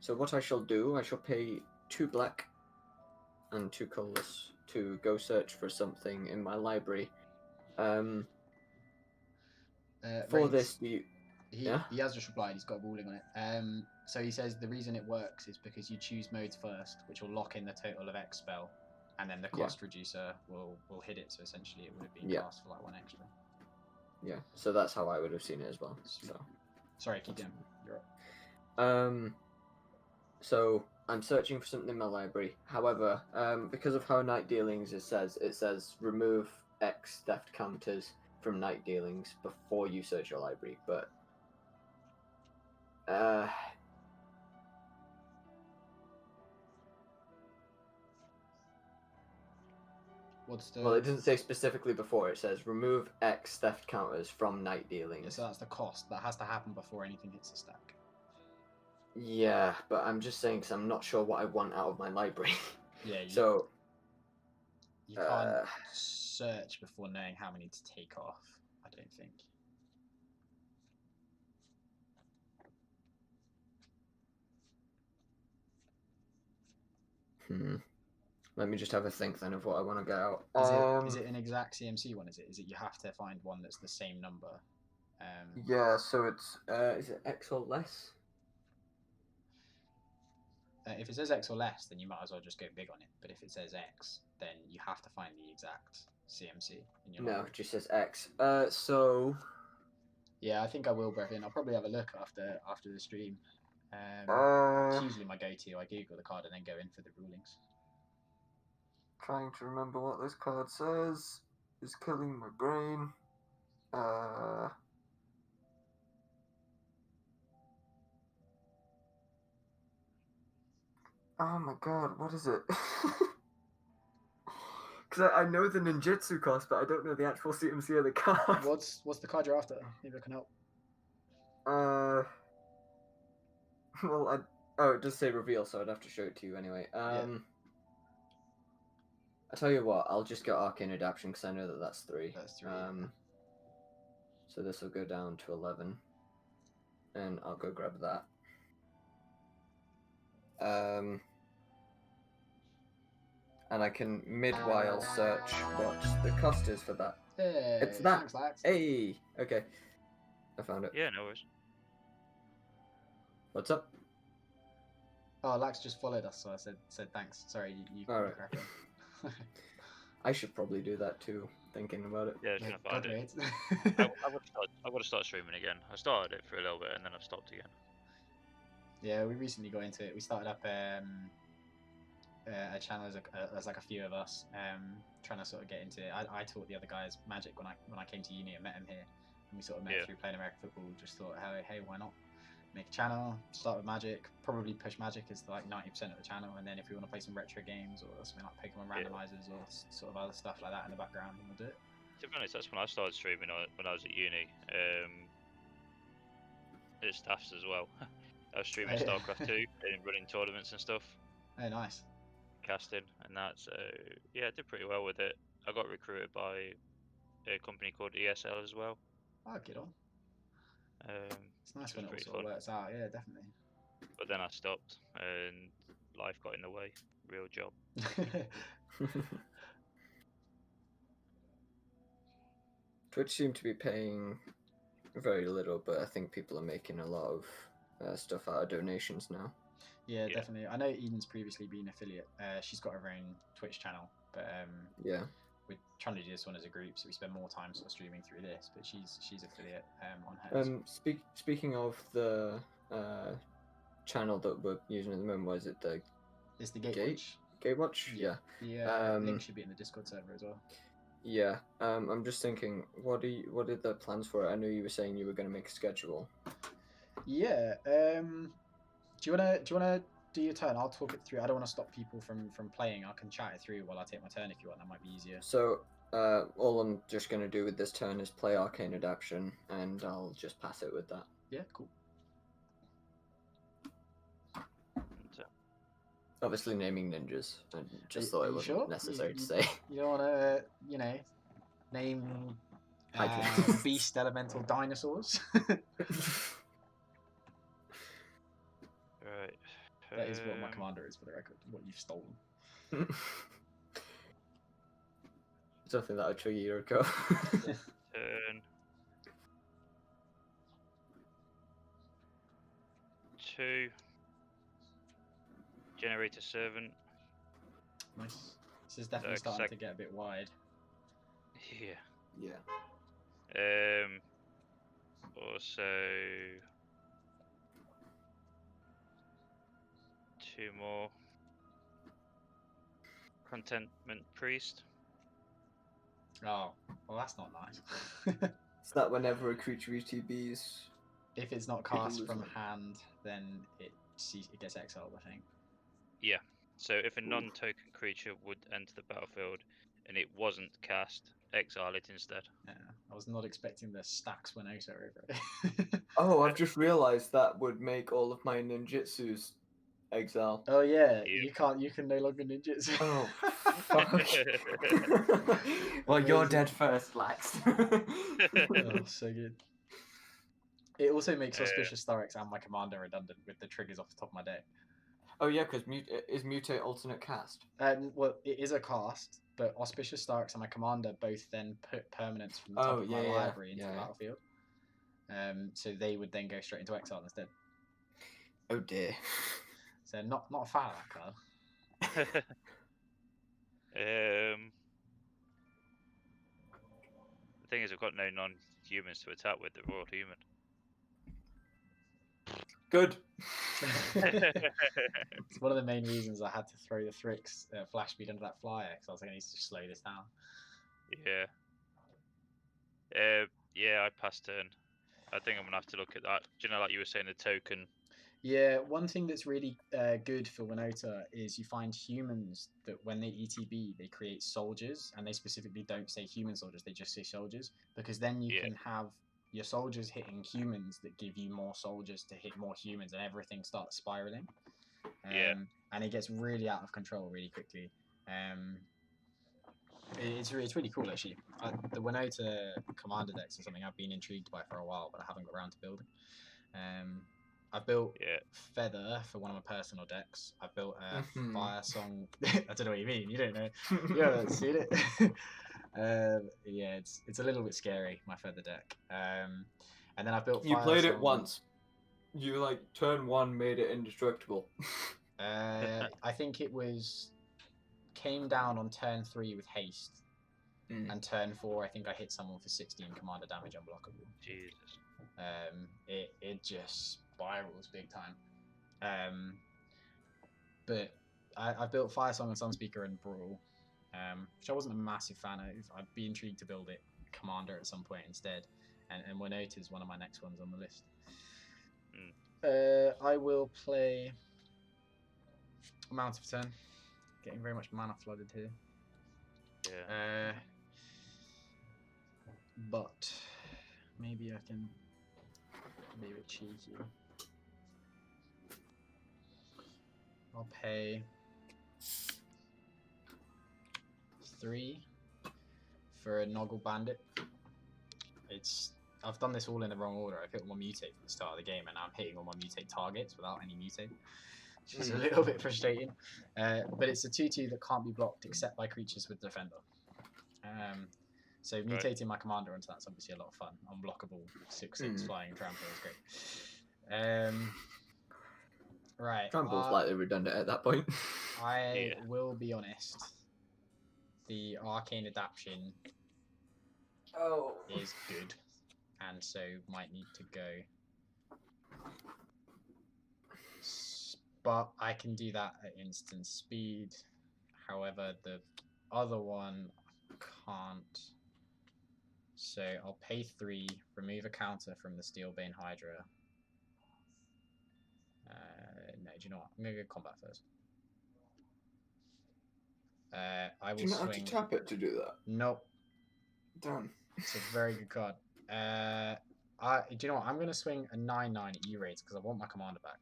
So what I shall do, I shall pay 2 black and 2 colourless to go search for something in my library. For Raids, this, he has just replied. He's got a ruling on it. So he says the reason it works is because you choose modes first, which will lock in the total of X spell, and then the cost reducer will hit it. So essentially, it would have been cast for like 1 extra. Yeah, so that's how I would have seen it as well. So, sorry, keep going. You're up. So I'm searching for something in my library. However, because of how night dealings it says remove X theft counters from night dealings before you search your library. But well, it doesn't say specifically before. It says remove X theft counters from night dealings. Yeah, so that's the cost. That has to happen before anything hits the stack. Yeah, but I'm just saying because I'm not sure what I want out of my library. Yeah. So you can't search before knowing how many to take off, I don't think. Let me just have a think then of what I want to get out. Is it an exact CMC one? Is it you have to find one that's the same number? Yeah, so it's is it X or less? If it says X or less, then you might as well just go big on it. But if it says X, then you have to find the exact CMC in your library. No, it just says X. So yeah, I think I will, Brevin. I'll probably have a look after the stream. It's usually my go-to. I Google the card and then go in for the rulings. Trying to remember what this card says is killing my brain. Oh my god, what is it? Because I know the ninjutsu cost, but I don't know the actual CMC of the card. What's the card you're after? Maybe I can help. Well, oh, it does say reveal, so I'd have to show it to you anyway. I tell you what, I'll just get Arcane Adaptation because I know that that's 3. That's 3. So this will go down to 11, and I'll go grab that. And I can mid-while search what the cost is for that. Hey, it's that. Thanks, Lax. Hey, okay, I found it. Yeah, no worries. What's up? Oh, Lax just followed us, so I said thanks. Sorry, you All right. crack on. I should probably do that too. Thinking about it. Yeah, I was gonna find it. I would start streaming again. I started it for a little bit and then I've stopped again. Yeah, we recently got into it. We started up a channel as like a few of us trying to sort of get into it. I taught the other guys Magic when I came to uni and met him here, and we sort of met through playing American football. Just thought, hey, why not make a channel, start with Magic, probably push Magic as like 90% of the channel, and then if we want to play some retro games or something like Pokemon randomizers or sort of other stuff like that in the background, then we'll do it. To be honest, that's when I started streaming when I was at uni. At Staffs as well. I was streaming StarCraft 2 and running tournaments and stuff. Oh, nice. Casting and that, so yeah, I did pretty well with it. I got recruited by a company called ESL as well. Oh, get on. It's nice when it all sort of works out, yeah, definitely. But then I stopped and life got in the way. Real job. Twitch seemed to be paying very little, but I think people are making a lot of stuff out of donations now. Yeah, definitely. I know Eden's previously been affiliate. She's got her own Twitch channel, but yeah, we're trying to do this one as a group, so we spend more time sort of streaming through this. But she's affiliate on hers. Speaking of the channel that we're using at the moment, was it It's the Gatewatch. Gatewatch? Yeah. The link should be in the Discord server as well. Yeah. I'm just thinking, what are the plans for it? I know you were saying you were going to make a schedule. Yeah. Do you wanna do your turn? I'll talk it through. I don't want to stop people from playing. I can chat it through while I take my turn if you want. That might be easier. So, all I'm just going to do with this turn is play Arcane Adaption, and I'll just pass it with that. Yeah, cool. Obviously, naming ninjas. I just thought it wasn't necessary to say. You don't want to, name beast elemental dinosaurs. Right. That is what my commander is, for the record. What you've stolen. Something that would trigger Yuriko. Turn 2. Generate a servant. Nice. This is definitely starting to get a bit wide. Yeah. Yeah. Also 2 more. Contentment priest. Oh, well, that's not nice. Is that whenever a creature ETBs? If it's not cast from hand, then it gets exiled, I think. Yeah. So if a non-token creature would enter the battlefield and it wasn't cast, exile it instead. Yeah, I was not expecting the stacks Winota over it. Oh, I've just realised that would make all of my ninjutsus exile. Oh yeah, you can no longer ninjutsu. Oh, fuck. Well, you're dead first, Lax. Oh, so good. It also makes Auspicious Starix and my commander redundant with the triggers off the top of my deck. Oh yeah, because is Mutate alternate cast? Well, it is a cast, but Auspicious Starix and my commander both then put permanents from the top of my library into the battlefield. So they would then go straight into exile instead. Oh dear. So not a fan of that card. The thing is, I've got no non-humans to attack with. They're all human. Good. It's one of the main reasons I had to throw the Thrix flash speed into that flyer, because I was like, I need to slow this down. Yeah. Yeah, I passed turn. I think I'm gonna have to look at that. Do you know, like you were saying, the token? Yeah, one thing that's really good for Winota is you find humans that when they ETB, they create soldiers, and they specifically don't say human soldiers, they just say soldiers, because then you can have your soldiers hitting humans that give you more soldiers to hit more humans, and everything starts spiraling. And it gets really out of control really quickly. It's really cool, actually. The Winota commander decks are something I've been intrigued by for a while, but I haven't got around to building. I've built Feather for one of my personal decks. I've built Fire Song. I don't know what you mean. You don't know. You haven't seen it. Yeah, it's a little bit scary, my Feather deck. And then I've built. You played it once. You like turn 1 made it indestructible. I think it came down on turn 3 with haste, and turn 4 I think I hit someone for 16 commander damage unblockable. Jesus. It just spirals big time. But I've built Firesong and Sunspeaker and Brawl, which I wasn't a massive fan of. I'd be intrigued to build it Commander at some point instead, and Winota is one of my next ones on the list. I will play Amount of Turn. Getting very much mana flooded here. Yeah. But maybe I can be a bit cheeky. I'll pay 3 for a Noggle Bandit. I've done this all in the wrong order. I've hit one mutate from the start of the game, and now I'm hitting all my mutate targets without any mutate, which is a little bit frustrating. But it's a 2/2 that can't be blocked except by creatures with Defender. So mutating my commander onto that's obviously a lot of fun. Unblockable 6/6 flying trample is great. Right. Trample's slightly redundant at that point. I will be honest. The Arcane Adaption is good, and so might need to go. But I can do that at instant speed. However, the other one can't. So I'll pay 3, remove a counter from the Steelbane Hydra. No, do you know what? I'm gonna go combat first. I will Do you not swing. have to tap it to do that? Nope. Damn. It's a very good card. Do you know what? I'm gonna swing a 9/9 at E-Raids because I want my commander back.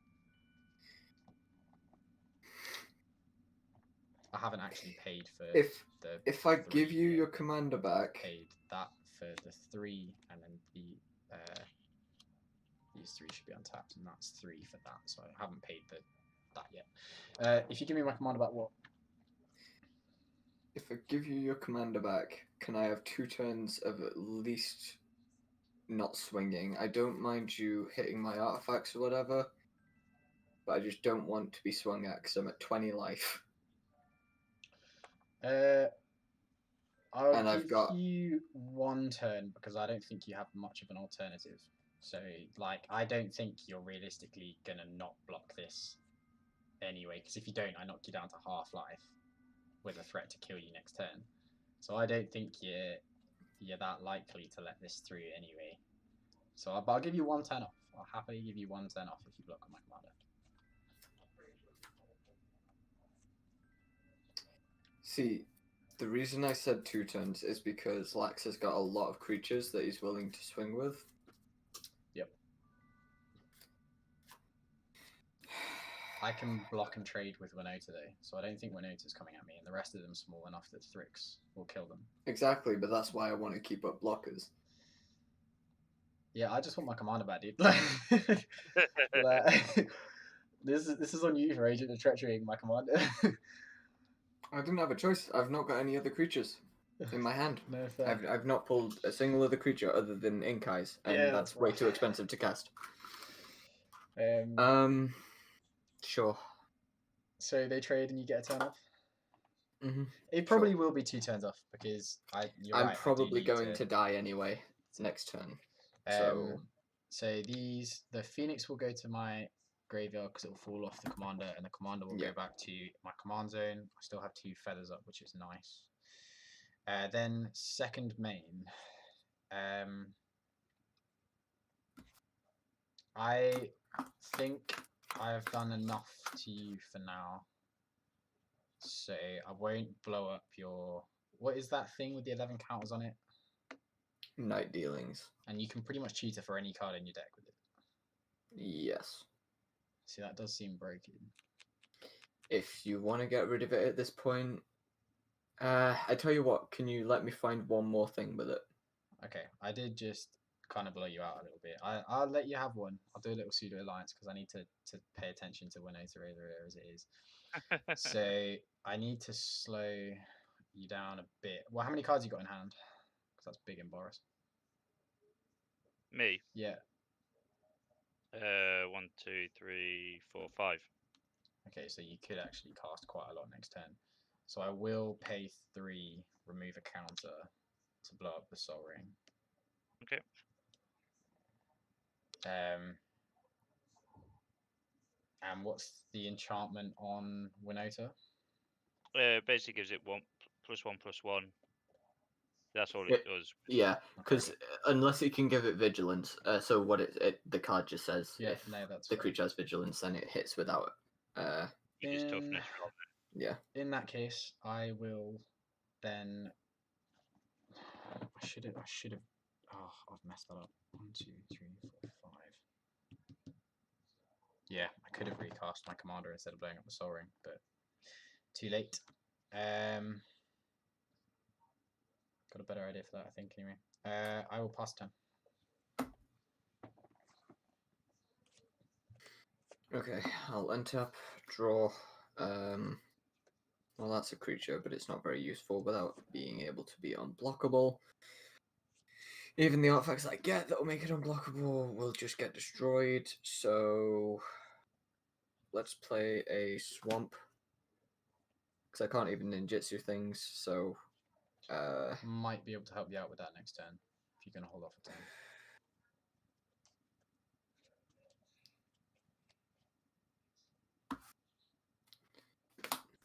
I haven't actually paid for if I give you your commander back. Paid that for the 3, and then these 3 should be untapped, and that's 3 for that. So I haven't paid that yet. If you give me my commander back, what? If I give you your commander back, can I have 2 turns of at least not swinging? I don't mind you hitting my artifacts or whatever, but I just don't want to be swung at because I'm at 20 life. I'll give you 1 turn because I don't think you have much of an alternative. So, like, I don't think you're realistically gonna not block this anyway. Because if you don't, I knock you down to half life with a threat to kill you next turn. So I don't think you're that likely to let this through anyway. So I'll give you 1 turn off. I'll happily give you 1 turn off if you block on my commander. See, the reason I said 2 turns is because Lax has got a lot of creatures that he's willing to swing with. Yep. I can block and trade with Winota though, so I don't think Winota's coming at me, and the rest of them small enough that Thrix will kill them. Exactly, but that's why I want to keep up blockers. Yeah, I just want my commander back, dude. This is on you for Agent of Treachery, my commander. I didn't have a choice. I've not got any other creatures in my hand. No fair. I've not pulled a single other creature other than Ink Eyes, and Yeah, that's that's way right. too expensive to cast. Sure. So they trade and you get a turn off? Mm-hmm. It probably will be 2 turns off because I'm probably going to die anyway next turn. So the Phoenix will go to my graveyard because it will fall off the commander, and the commander will go back to my command zone. I still have 2 feathers up, which is nice. Then second main. I think I've done enough to you for now. So I won't blow up your... What is that thing with the 11 counters on it? Night Dealings. And you can pretty much cheat it for any card in your deck with it. Yes. See, that does seem broken. If you want to get rid of it at this point, I tell you what, can you let me find one more thing with it? Okay, I did just kind of blow you out a little bit. I'll let you have one. I'll do a little pseudo alliance because I need to pay attention to Winota as it is. So I need to slow you down a bit. Well, how many cards you got in hand? Because that's big in Boros. Me? Yeah. 1, 2, 3, 4, 5. Okay, so you could actually cast quite a lot next turn. So I will pay 3, remove a counter to blow up the Sol Ring. Okay. And what's the enchantment on Winota? Basically gives it +1/+1. That's all it does. Yeah, because unless it can give it vigilance, so what the card just says, if that's the creature has vigilance, then it hits without Which is toughness. Yeah. In that case, I will then. I should have. Oh, I've messed that up. 1, 2, 3, 4, 5. Yeah, I could have recast my commander instead of blowing up the Sol Ring, but too late. Got a better idea for that, I think. Anyway, I will pass turn. Okay, I'll untap, draw. Well, that's a creature, but it's not very useful without being able to be unblockable. Even the artifacts I get that will make it unblockable will just get destroyed, so let's play a swamp. Because I can't even ninjutsu things, so... Might be able to help you out with that next turn, if you're going to hold off a turn.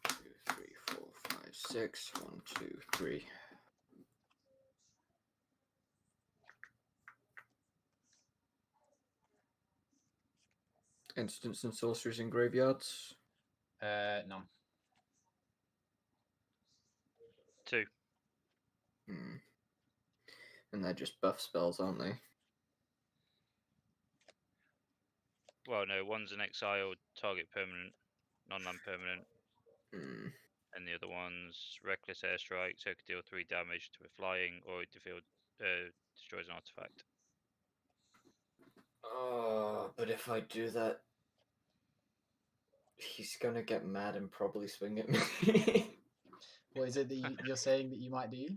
2, 3, 4, 5, 6. 1, 2, 3. Instants and sorceries in graveyards? None. 2. And they're just buff spells, aren't they? Well, no, one's an exile, target permanent, non-land permanent. And the other one's reckless airstrike, so it could deal 3 damage to a flying, or it destroys an artifact. Oh, but if I do that, he's gonna get mad and probably swing at me. What is it that you're saying that you might do?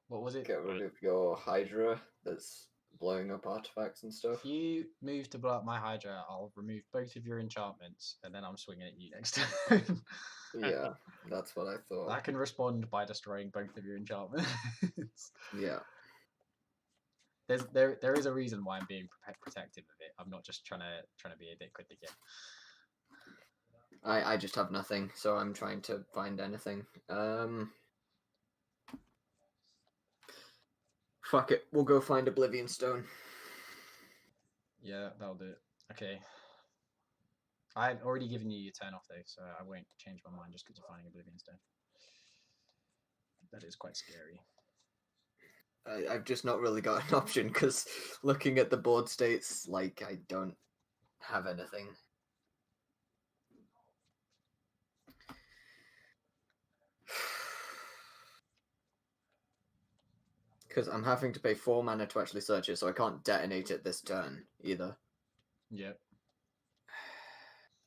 What was it? Get rid of your Hydra that's blowing up artifacts and stuff. If you move to blow up my Hydra, I'll remove both of your enchantments, and then I'm swinging at you next time. Yeah, that's what I thought. I can respond by destroying both of your enchantments. Yeah. There is a reason why I'm being protective of it. I'm not just trying to be a dick with the game. I just have nothing, so I'm trying to find anything. Fuck it, we'll go find Oblivion Stone. Yeah, that'll do it. Okay. I've already given you your turn off though, so I won't change my mind just because you're finding Oblivion Stone. That is quite scary. I've just not really got an option because looking at the board states, like, I don't have anything. Because I'm having to pay 4 mana to actually search it, so I can't detonate it this turn either. Yep.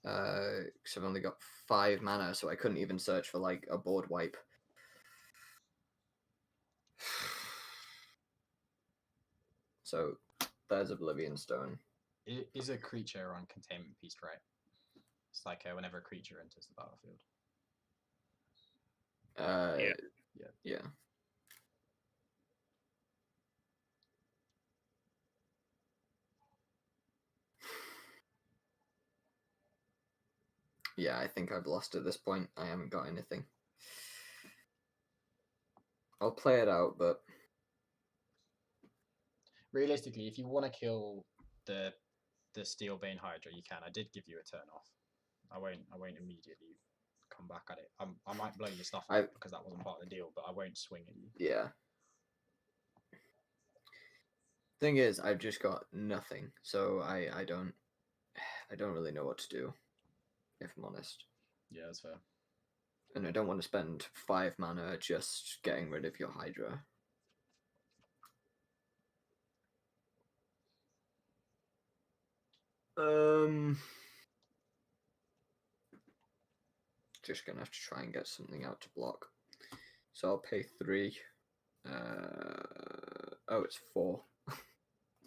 Because I've only got 5 mana, so I couldn't even search for like a board wipe. So there's Oblivion Stone. It is a creature on containment piece, right? It's like whenever a creature enters the battlefield. Yeah. Yeah, I think I've lost at this point. I haven't got anything. I'll play it out, but realistically, if you want to kill the Steelbane Hydra, you can. I did give you a turn off. I won't immediately come back at it. I might blow your stuff up because that wasn't part of the deal, but I won't swing at you. Yeah. Thing is, I've just got nothing, so I don't really know what to do, if I'm honest. Yeah, that's fair. And I don't want to spend 5 mana just getting rid of your Hydra. Just gonna have to try and get something out to block. So I'll pay 3. Oh, it's 4.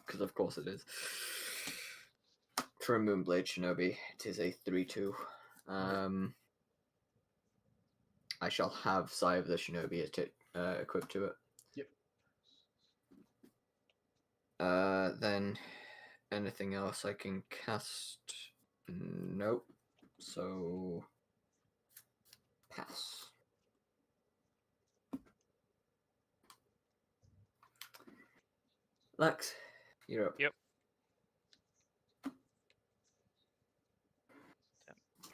Because of course it is. For a Moonblade Shinobi, it is a 3/2. I shall have Sigh of the Shinobi equipped to it. Yep. Then anything else I can cast? Nope. So pass. Lex, you're up. Yep.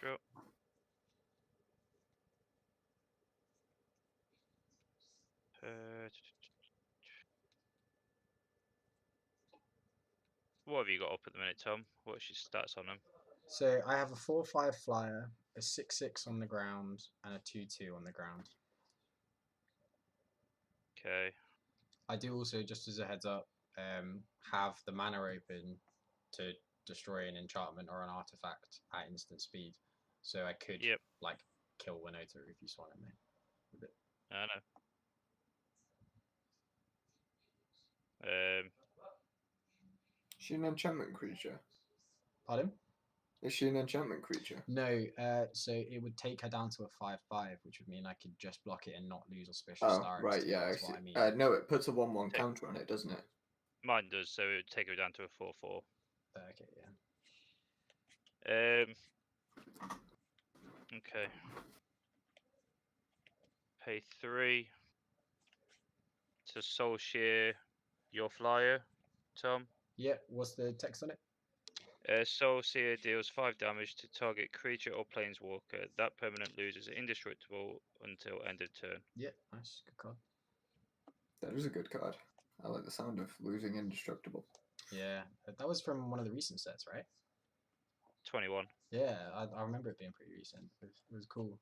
Draw. What have you got up at the minute, Tom? What's your stats on them? So I have a 4/5 flyer, a 6/6 on the ground, and a 2/2 on the ground. Okay. I do also, just as a heads up, have the mana open to destroy an enchantment or an artifact at instant speed. So I could like kill Winota if you swung at me with it. I know. Is she an enchantment creature? Pardon? Is she an enchantment creature? No, so it would take her down to a 5/5, which would mean I could just block it and not lose Auspicious Star. Right, yeah, I see. What I mean. No, it puts a 1/1 counter on it, doesn't it? Mine does, so it would take her down to a 4/4. Okay, yeah. Okay. Pay 3 to Soul Shear your flyer, Tom. Yeah, what's the text on it? Soul Seer deals 5 damage to target creature or planeswalker. That permanent loses indestructible until end of turn. Yeah, nice. Good card. That is a good card. I like the sound of losing indestructible. Yeah, that was from one of the recent sets, right? 21. Yeah, I remember it being pretty recent. It was cool.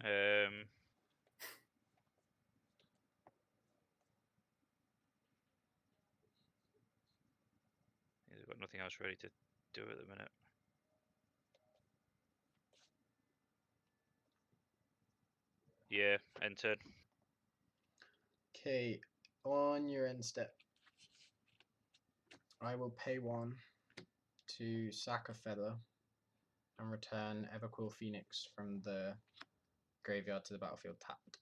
Yeah, they've got nothing else ready to do at the minute. Yeah, end turn. Okay, on your end step, I will pay 1 to sack a feather and return Everquill Phoenix from the graveyard to the battlefield tapped.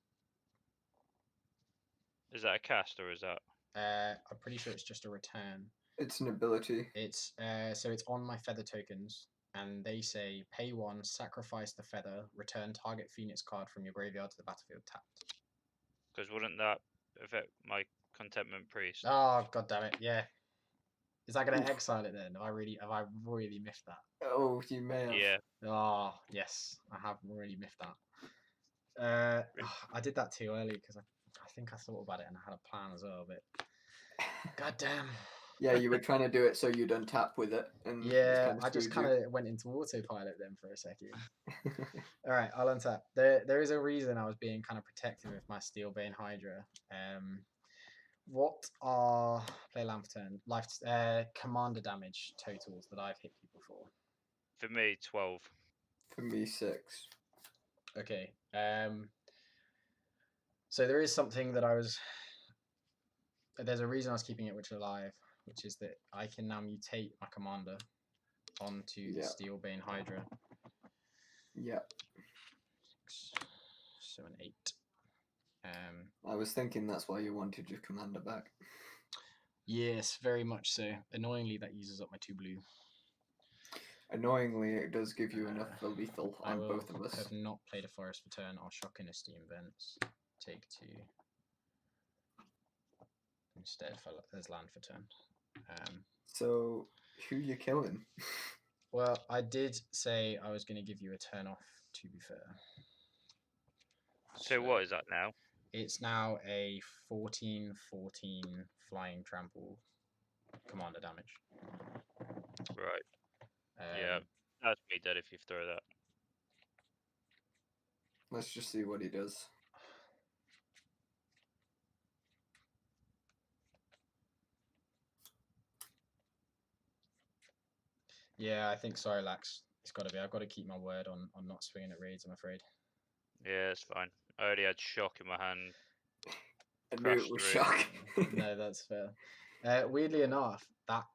Is that a cast or is that? I'm pretty sure it's just a return. It's an ability. It's so it's on my feather tokens, and they say pay 1, sacrifice the feather, return target Phoenix card from your graveyard to the battlefield tapped. Because wouldn't that affect my Contentment Priest? Oh god damn it! Yeah, is that gonna exile it then? Have I really miffed that? Oh, you may have. Yeah. Oh yes, I have really miffed that. I did that too early because I think I thought about it and I had a plan as well, but god damn. Yeah, you were trying to do it so you'd untap with it. And yeah, I just kind of went into autopilot then for a second. All right, I'll untap. There is a reason I was being kind of protective with my Steelbane Hydra. What are play land for turn life commander damage totals that I've hit people for? For me, 12. For me, 6. Okay. So there is something that there's a reason I was keeping it alive, which is that I can now mutate my commander onto the Steelbane Hydra. Yeah. 6, 7, 8. I was thinking that's why you wanted your commander back. Yes, very much so. Annoyingly, that uses up my 2 blue. Annoyingly, it does give you enough for lethal on both of us. I have not played a forest for turn. I'll shock in a Steam Vents. Take 2. Instead, there's land for turn. So, who you killing? Well, I did say I was going to give you a turn off, to be fair. So what is that now? It's now a 14/14 flying trample commander damage. Right. Yeah, that's me dead if you throw that. Let's just see what he does. Yeah, I think sorry, Lax. It's got to be. I've got to keep my word on not swinging at raids, I'm afraid. Yeah, it's fine. I already had shock in my hand. I knew it was shock. No, that's fair. Weirdly enough, that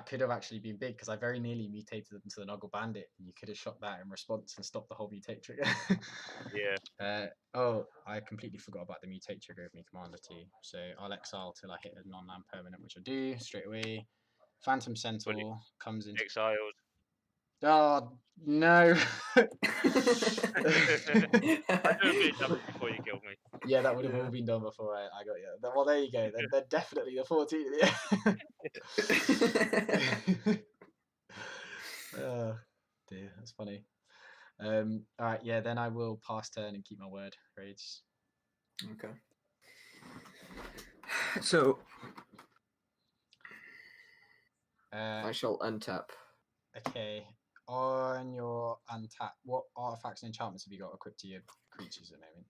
could have actually been big because I very nearly mutated them to the Noggle Bandit. And you could have shot that in response and stopped the whole mutate trigger. Yeah. Oh, I completely forgot about the mutate trigger of me commander too. So I'll exile till I hit a non-land permanent, which I do straight away. Phantom Centaur comes into exiled. Oh no! I do a bit of damage before you killed me. Yeah, that would have all been done before I got you. Well, there you go. They're definitely the 14. Oh dear, that's funny. All right, yeah. Then I will pass turn and keep my word. Rage. Okay. So I shall untap. Okay. On your untap, what artifacts and enchantments have you got equipped to your creatures at the moment?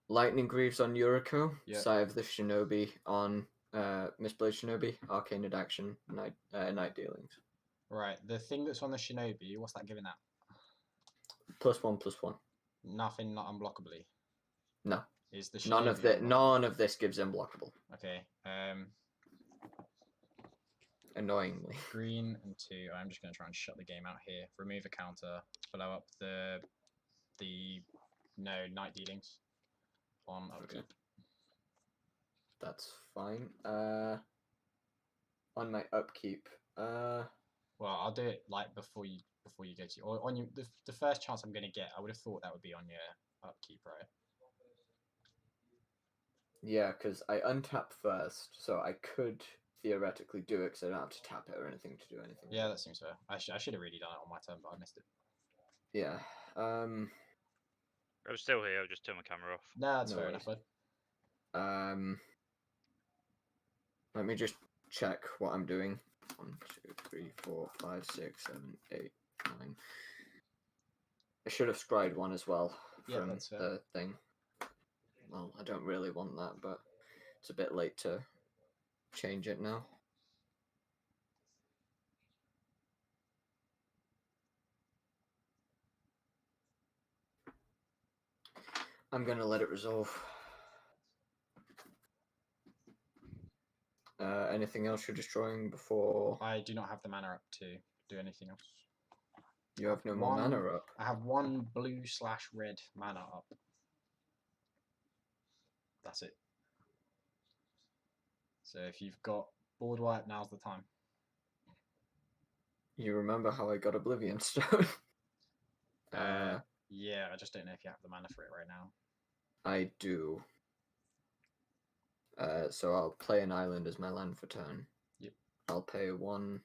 Lightning Greaves on Yuriko, Sigh of the Shinobi on Mistblade Shinobi, Arcane Addaction, Night Dealings. Right, the thing that's on the Shinobi, what's that giving out? +1/+1. Nothing, not unblockably. No. Is the Shinobi none of this gives unblockable. Okay. Annoyingly. Green and 2. I'm just going to try and shut the game out here. Remove a counter. Blow up the night dealings on upkeep. That's fine. On my upkeep. Well, I'll do it like before you go to or on the first chance I'm going to get. I would have thought that would be on your upkeep, right? Yeah, because I untap first, so I could theoretically do it because I don't have to tap it or anything to do anything. Yeah, that seems fair. I should have really done it on my turn, but I missed it. Yeah. I was still here. I'll just turn my camera off. Nah, that's No fair worries. enough, bud. Let me just check what I'm doing. 1, 2, 3, 4, 5, 6, 7, 8, 9. I should have scried one as well from that's fair. the thing. Well, I don't really want that, but it's a bit late to change it now. I'm gonna let it resolve. Anything else you're destroying before? I do not have the mana up to do anything else. You have no more mana up? I have 1 blue/red mana up. That's it. So if you've got board wipe, now's the time. You remember how I got Oblivion Stone? Yeah, I just don't know if you have the mana for it right now. I do. So I'll play an island as my land for turn. Yep. I'll pay 1.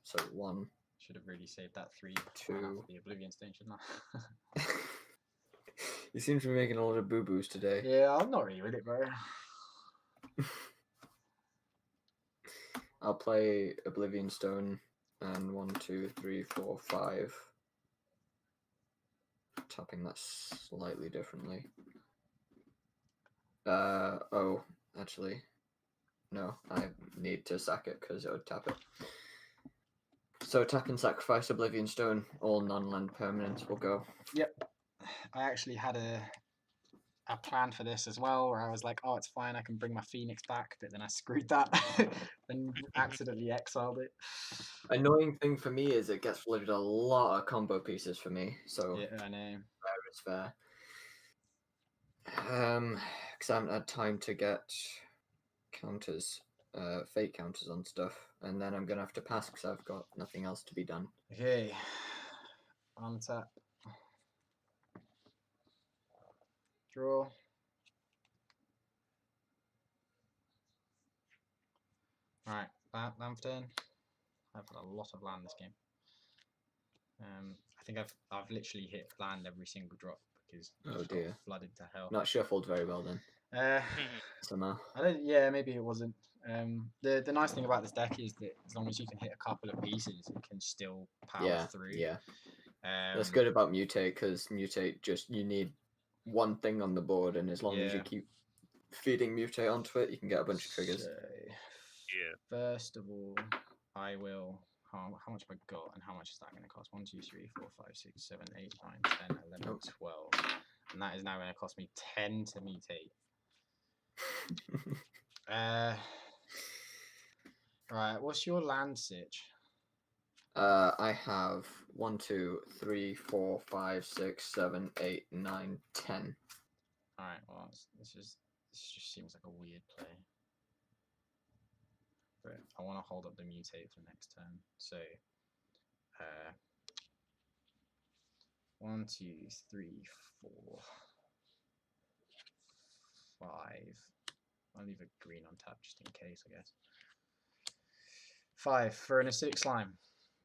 So 1. Should have really saved that 3 2 for the Oblivion Stain, shouldn't I? You seem to be making a lot of boo-boos today. Yeah, I'm not really with it, bro. I'll play Oblivion Stone and 1, 2, 3, 4, 5. Tapping that slightly differently. Oh, actually, no, I need to sack it because it would tap it. So tap and sacrifice Oblivion Stone. All non-land permanents will go. Yep. I actually had a plan for this as well, where I was like, oh, it's fine, I can bring my Phoenix back, but then I screwed that and accidentally exiled it. Annoying thing for me is it gets flooded a lot of combo pieces for me, so yeah, I know. Fair is fair. Because I haven't had time to get counters, fate counters on stuff, and then I'm gonna have to pass because I've got nothing else to be done. Okay. Untap. Draw. Alright, land for turn. I've had a lot of land this game. I think I've literally hit land every single drop because it got flooded to hell. Not shuffled very well then. Somehow. Yeah, maybe it wasn't. The nice thing about this deck is that as long as you can hit a couple of pieces, it can still power through. Yeah. That's good about Mutate because Mutate you need one thing on the board, and as long as you keep feeding Mutate onto it, you can get a bunch of triggers. So, first of all, I will. How much have I got, and how much is that going to cost? 1, 2, 3, 4, 5, 6, 7, 8, 9, 10, 11, 12. And that is now going to cost me 10 to mutate. Right, what's your land sitch? I have 1, 2, 3, 4, 5, 6, 7, 8, 9, 10. Alright, well, this just seems like a weird play. But I want to hold up the mutate for next turn. So, 1, 2, 3, 4, 5. I'll leave a green on tap just in case, I guess. 5 for an acidic slime.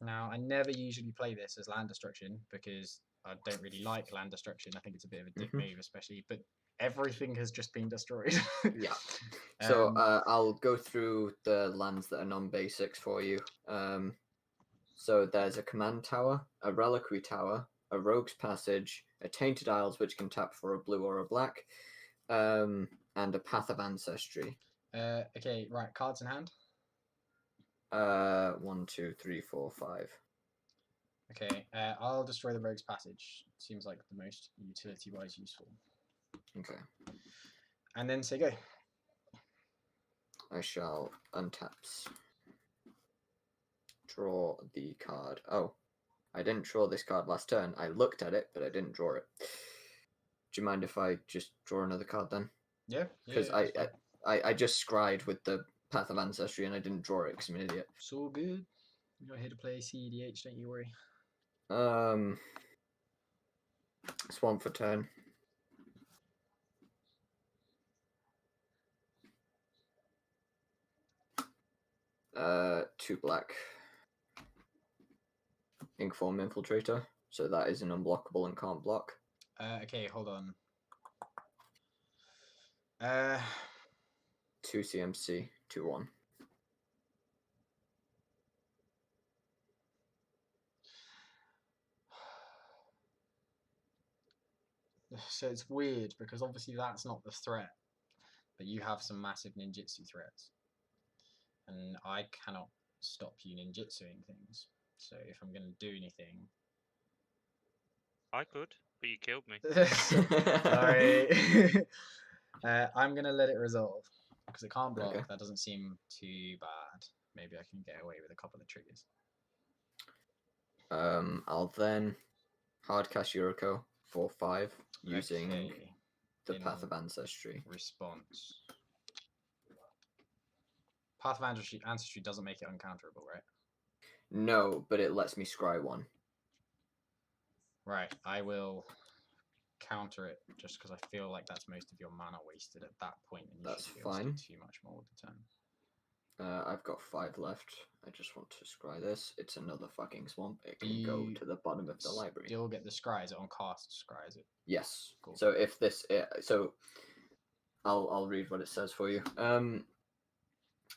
Now, I never usually play this as land destruction because I don't really like land destruction. I think it's a bit of a dick move, especially. But everything has just been destroyed. Yeah. So I'll go through the lands that are non-basics for you. So there's a command tower, a reliquary tower, a rogue's passage, a tainted isles which can tap for a blue or a black, and a path of ancestry. Okay, right. Cards in hand. 1, 2, 3, 4, 5. Okay, I'll destroy the rogue's passage. Seems like the most utility-wise useful. Okay. And then say go. I shall untap. Draw the card. Oh, I didn't draw this card last turn. I looked at it, but I didn't draw it. Do you mind if I just draw another card then? Yeah. Because I just scried with the Path of Ancestry and I didn't draw it because I'm an idiot. It's all good. You're here to play CEDH, don't you worry. Swamp for turn. 2 black. Inkform Infiltrator. So that is an unblockable and can't block. Okay, hold on. 2 CMC, 2/1. So it's weird because obviously that's not the threat, but you have some massive ninjutsu threats, and I cannot stop you ninjutsuing things. So if I'm going to do anything, I could, but you killed me. sorry. I'm going to let it resolve because it can't block. Okay. That doesn't seem too bad. Maybe I can get away with a couple of triggers. I'll then hardcast Yuriko for 5 using the Path of Ancestry. Response. Path of Ancestry doesn't make it uncounterable, right? No, but it lets me scry 1. Right, I will counter it just because I feel like that's most of your mana wasted at that point, and you That's should be able to fine. do too much more with the turn. I've got 5 left. I just want to scry this. It's another fucking swamp. It can go to the bottom of the library. Still get the scry. Is it on cast scry? Is it? Yes. Cool. So if this, so I'll read what it says for you.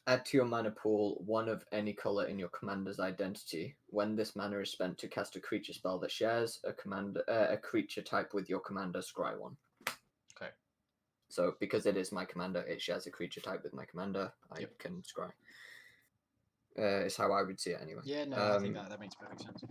Add to your mana pool 1 of any color in your commander's identity. When this mana is spent to cast a creature spell that shares a creature type with your commander, scry 1. Okay. So because it is my commander, it shares a creature type with my commander. I can scry. Is how I would see it anyway. Yeah, no, I think that makes perfect sense.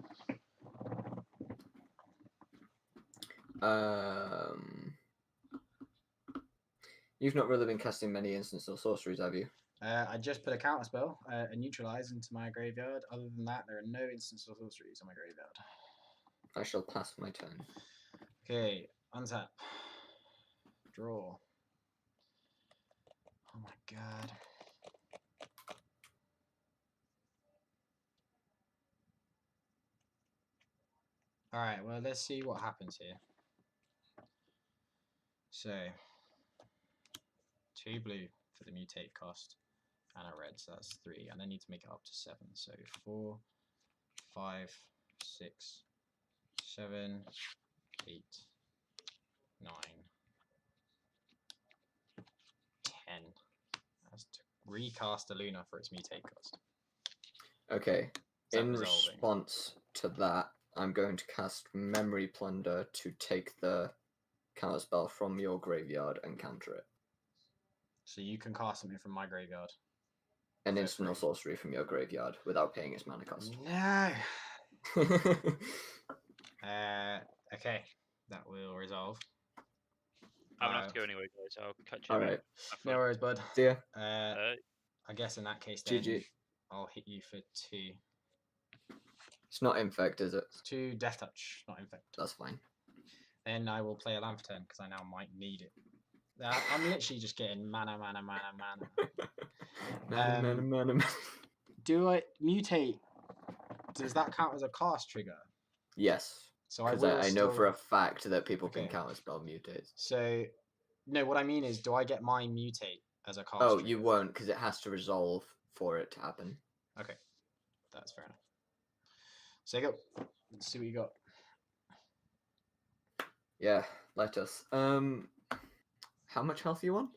You've not really been casting many instants or sorceries, have you? I just put a counter spell, a neutralize into my graveyard. Other than that, there are no instants or sorceries on my graveyard. I shall pass my turn. Okay, untap. Draw. Oh my god. Alright, well, let's see what happens here. So, 2 blue for the mutate cost, and a red, so that's 3. And I need to make it up to 7. So 4, 5, 6, 7, 8, 9, 10. That's to recast Illuna for its mutate cost. Okay. In response to that, I'm going to cast Memory Plunder to take the counterspell from your graveyard and counter it. So you can cast something from my graveyard. An instant or sorcery from your graveyard without paying its mana cost. No. Okay, that will resolve. I'm gonna have to go anyway, guys. I'll catch you. All right. No worries, bud. See ya. I guess in that case, then GG. I'll hit you for 2. It's not infect, is it? It's 2 death touch, not infect. That's fine. Then I will play a land for turn because I now might need it. I'm literally just getting mana. Mana. Do I mutate? Does that count as a cast trigger? Yes. So because I know for a fact that people can counterspell mutates. So, no, what I mean is, do I get my mutate as a cast Oh, trigger? you won't, because it has to resolve for it to happen. Okay, that's fair enough. So go. Let's see what you got. Yeah, let us. How much health are you on?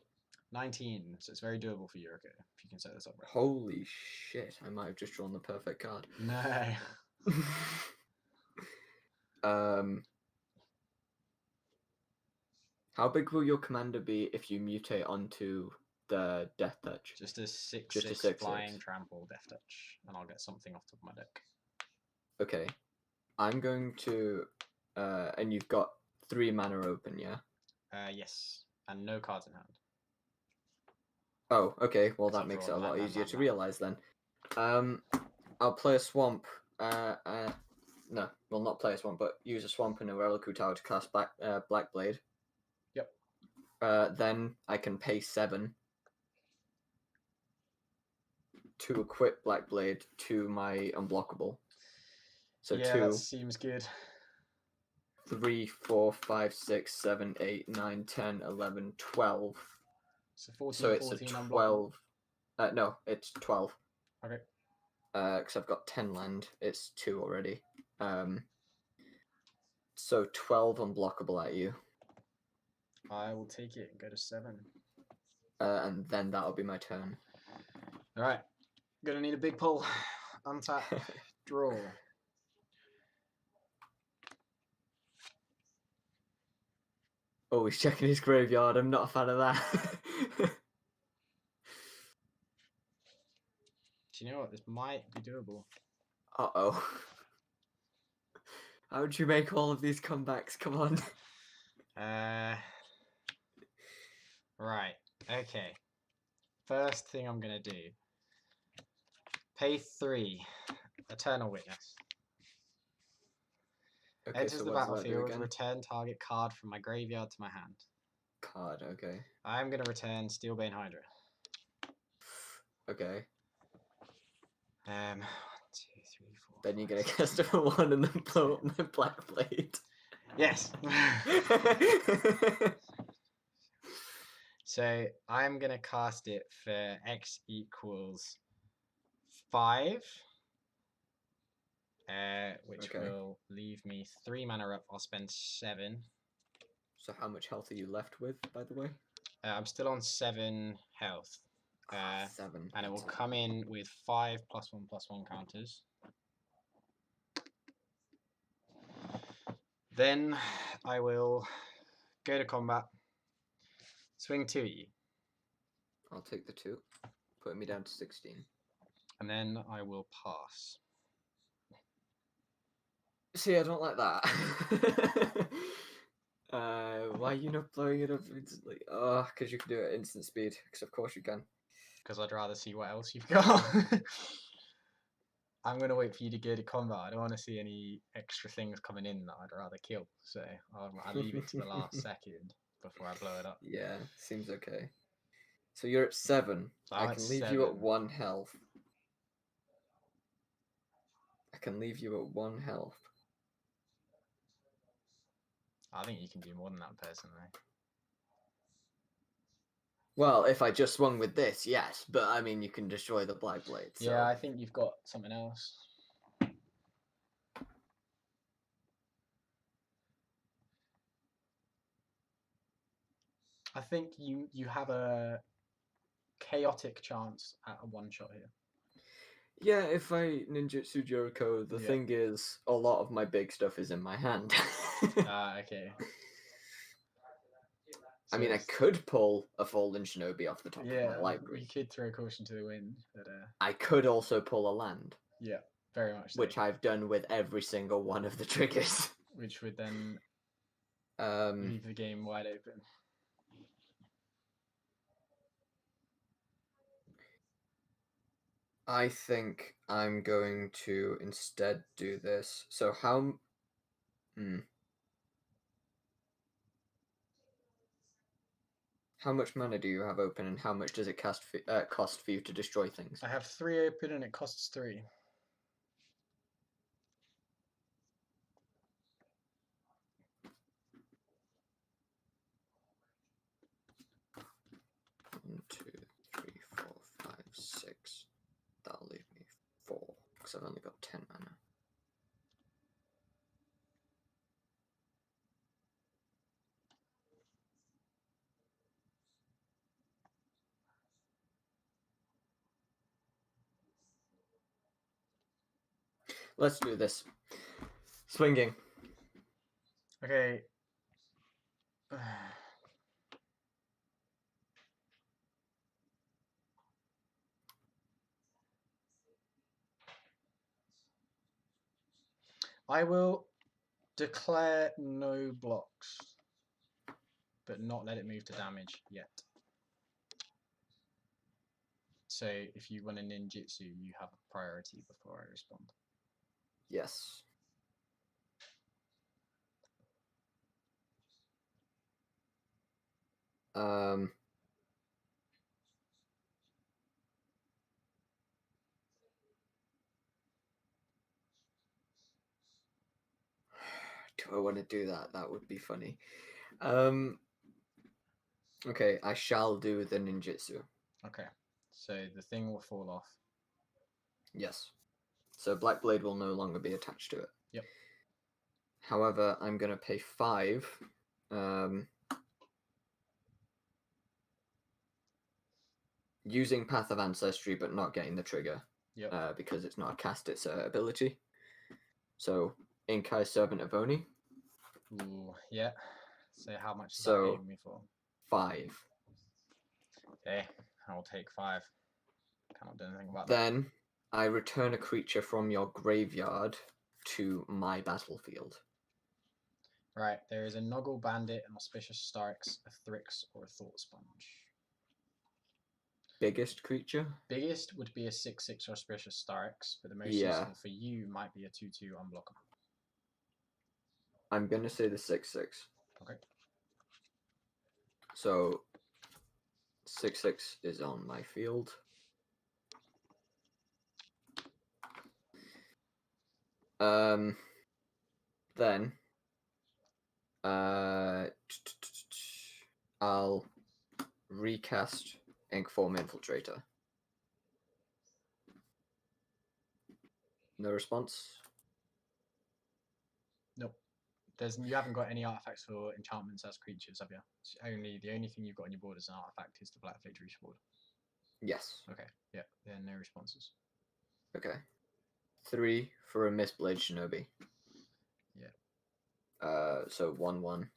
19, so it's very doable for Yuriko, if you can set this up right. Holy shit, I might have just drawn the perfect card. No. How big will your commander be if you mutate onto the Death Touch? Just a 6/6 flying trample Death Touch, and I'll get something off the top of my deck. Okay. I'm going to... and you've got 3 mana open, yeah? Yes, and no cards in hand. Oh, okay. Well, that makes it a lot easier to realize then. I'll play a swamp. No, well, not play a swamp, but use a swamp in a Reliquary Tower to cast Black Blade. Yep. Then I can pay 7 to equip Black Blade to my unblockable. So yeah, 2. That seems good. 3, 4, 5, 6, 7, 8, 9, 10, 11, 12. So 14, so it's 14 a 12. No, it's 12. Okay. Because I've got 10 land. It's 2 already. So 12 unblockable at you. I will take it and go to 7. And then that'll be my turn. Alright. Gonna need a big pull. Untap. Draw. Oh, he's checking his graveyard. I'm not a fan of that. Do you know what? This might be doable. Uh-oh. How would you make all of these comebacks? Come on. Right. Okay. First thing I'm gonna do. Pay 3. Eternal Witness. Okay, Enters so the what does that do battlefield. again? Return target card from my graveyard to my hand. Card, okay. I'm gonna return Steelbane Hydra. Okay. 1, 2, 3, 4. Then you're gonna cast a 1 and then blow up my Black Blade. Yes. So I'm gonna cast it for X equals 5. Which will leave me 3 mana up. I'll spend 7. So how much health are you left with, by the way? I'm still on 7 health. 7. And it will come in with 5 +1/+1 counters. Then I will go to combat. Swing 2 at you. I'll take the 2. Putting me down to 16. And then I will pass. See, I don't like that. Why are you not blowing it up instantly? Oh, because you can do it at instant speed. Because of course you can. Because I'd rather see what else you've got. I'm going to wait for you to go to combat. I don't want to see any extra things coming in that I'd rather kill. So I'll leave it to the last second before I blow it up. Yeah, seems okay. So you're at 7. So I can leave you at 1 health. I can leave you at 1 health. I think you can do more than that, personally. Well, if I just swung with this, yes. But, I mean, you can destroy the Black Blade. So. Yeah, I think you've got something else. I think you have a chaotic chance at a one-shot here. Yeah, if I ninjutsu Yuriko, the thing is, a lot of my big stuff is in my hand. Okay. I mean, I could pull a Fallen Shinobi off the top of my library. You could throw caution to the wind, but I could also pull a land. Yeah, very much so. Which I've done with every single one of the triggers. Which would then leave the game wide open. I think I'm going to instead do this. So how... How much mana do you have open, and how much does it cost for you to destroy things? I have 3 open, and it costs 3. One, 2, 3, 4, 5, 6. That'll leave me 4, because I've only got 10 mana. Let's do this. Swinging. Okay. I will declare no blocks, but not let it move to damage yet. So if you want a ninjutsu, you have a priority before I respond. Yes. Do I want to do that? That would be funny. Okay, I shall do the ninjutsu. Okay, so the thing will fall off. Yes. So Black Blade will no longer be attached to it. Yep. However, I'm going to pay 5. Using Path of Ancestry, but not getting the trigger. Yep. Because it's not a cast, it's an ability. So, Inkai Servant of Oni. Ooh, yeah. So how much is that So, paying me for? 5. Okay, I will take 5. Cannot do anything about that. Then, I return a creature from your graveyard to my battlefield. Right, there is a Noggle Bandit, an Auspicious Starks, a Thrix, or a Thought Sponge. Biggest creature? Biggest would be a 6/6 Auspicious Starks, but the most Yeah. useful for you might be a 2/2 unblockable. I'm going to say the 6/6. Okay. So, 6/6 is on my field. Then, I'll recast Inkform Infiltrator. No response? Nope. You haven't got any artifacts for enchantments as creatures, have you? The only thing you've got on your board as an artifact is the Black Victory Sword. Yes. Okay. Yeah. Then no responses. Okay. 3 for a Mistblade Shinobi. Yeah. So 1/1.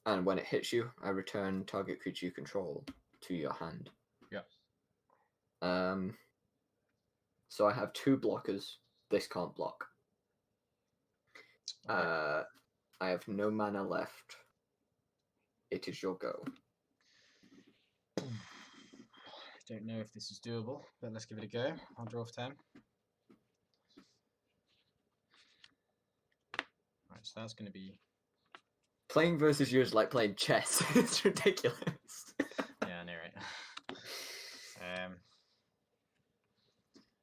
And when it hits you, I return target creature you control to your hand. Yeah. So I have 2 blockers. This can't block. Okay. I have no mana left. It is your go. I don't know if this is doable, but let's give it a go. I'll draw for 10. Right, so that's going to be... Playing versus you is like playing chess. It's ridiculous. Yeah, I know, right?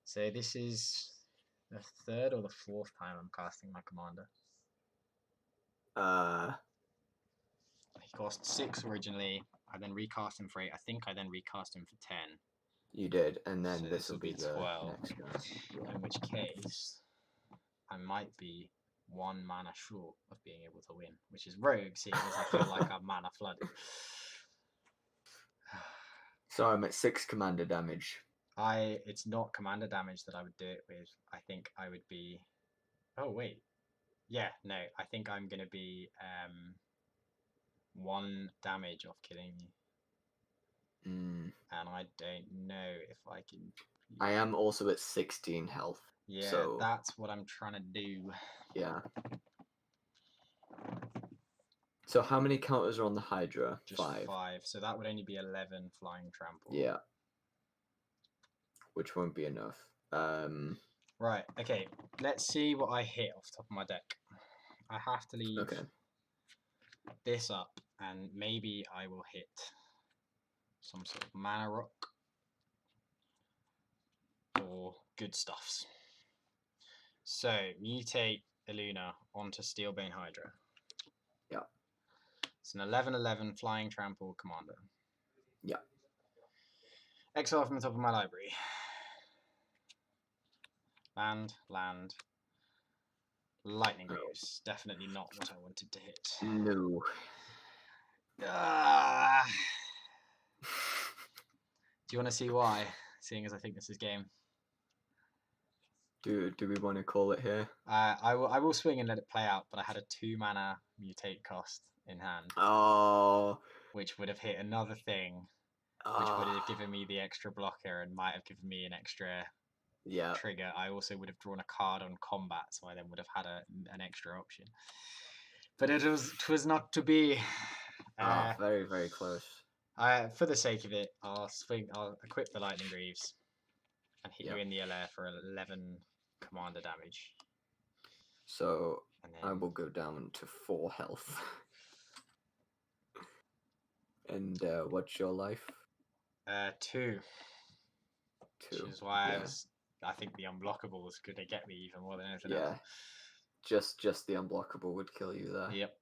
So this is the 3rd or the 4th time I'm casting my commander. He cost 6 originally. I then recast him for 8. I think I then recast him for 10. You did, and then So this will be 12. the next one. Yeah. In which case, I might be 1 mana short of being able to win, which is rogue, seeing as I feel like I'm mana flooded. So I'm at 6 commander damage. It's not commander damage that I would do it with. I think I would be... Oh, wait. Yeah, no, I think I'm going to be 1 damage off killing you. And I don't know if I can... I am also at 16 health. Yeah, so... that's what I'm trying to do. Yeah. So how many counters are on the Hydra? Just 5. 5. So that would only be 11 flying trample. Yeah. Which won't be enough. Right, okay. Let's see what I hit off the top of my deck. I have to leave this up, and maybe I will hit some sort of mana rock or good stuffs. So, mutate Illuna onto Steelbane Hydra. Yeah. It's an 11/11 flying trample commander. Yeah. Exile from the top of my library. Land. Lightning Greaves. Definitely not what I wanted to hit. No. Do you want to see why? Seeing as I think this is game. Do we want to call it here? I will swing and let it play out, but I had a 2 mana mutate cost in hand. Oh. Which would have hit another thing, which would have given me the extra blocker and might have given me an extra trigger. I also would have drawn a card on combat, so I then would have had an extra option. But it was not to be. Very, very close. For the sake of it, I'll equip the Lightning Greaves and hit you in the LR for 11 commander damage. So and then... I will go down to 4 health. And what's your life? 2. 2. Which is why I think the unblockable is going to get me even more than anything else. Just the unblockable would kill you there. Yep.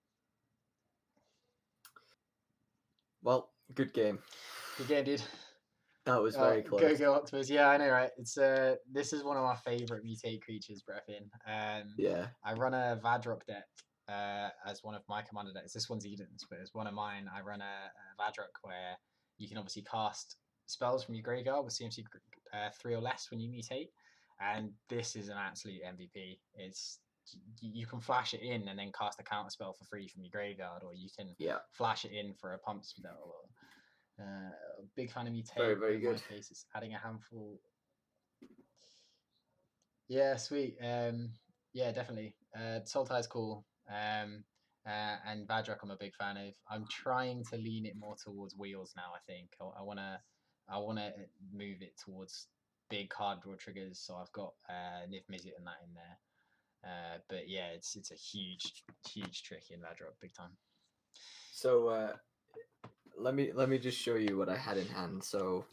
Well, good game. Good game, dude. That was very close. Go Octopus. Yeah, I know, right? It's this is one of my favorite mutate creatures, Breathin. Yeah. I run a Vadrok deck as one of my commander decks. This one's Eden's, but as one of mine, I run a Vadrok where you can obviously cast spells from your graveyard with CMC 3 or less when you mutate, and this is an absolute MVP. It's you can flash it in and then cast a counter spell for free from your graveyard, or you can flash it in for a pump spell. Big fan of mutate. Very good. My case, it's adding a handful. Yeah, sweet. Yeah, definitely. Sultai cool. And Vadrok, I'm a big fan of. I'm trying to lean it more towards wheels now. I think I wanna move it towards big card draw triggers. So I've got Niv Mizzet and that in there. But yeah, it's a huge trick in Vadrok, big time. So let me just show you what I had in hand. So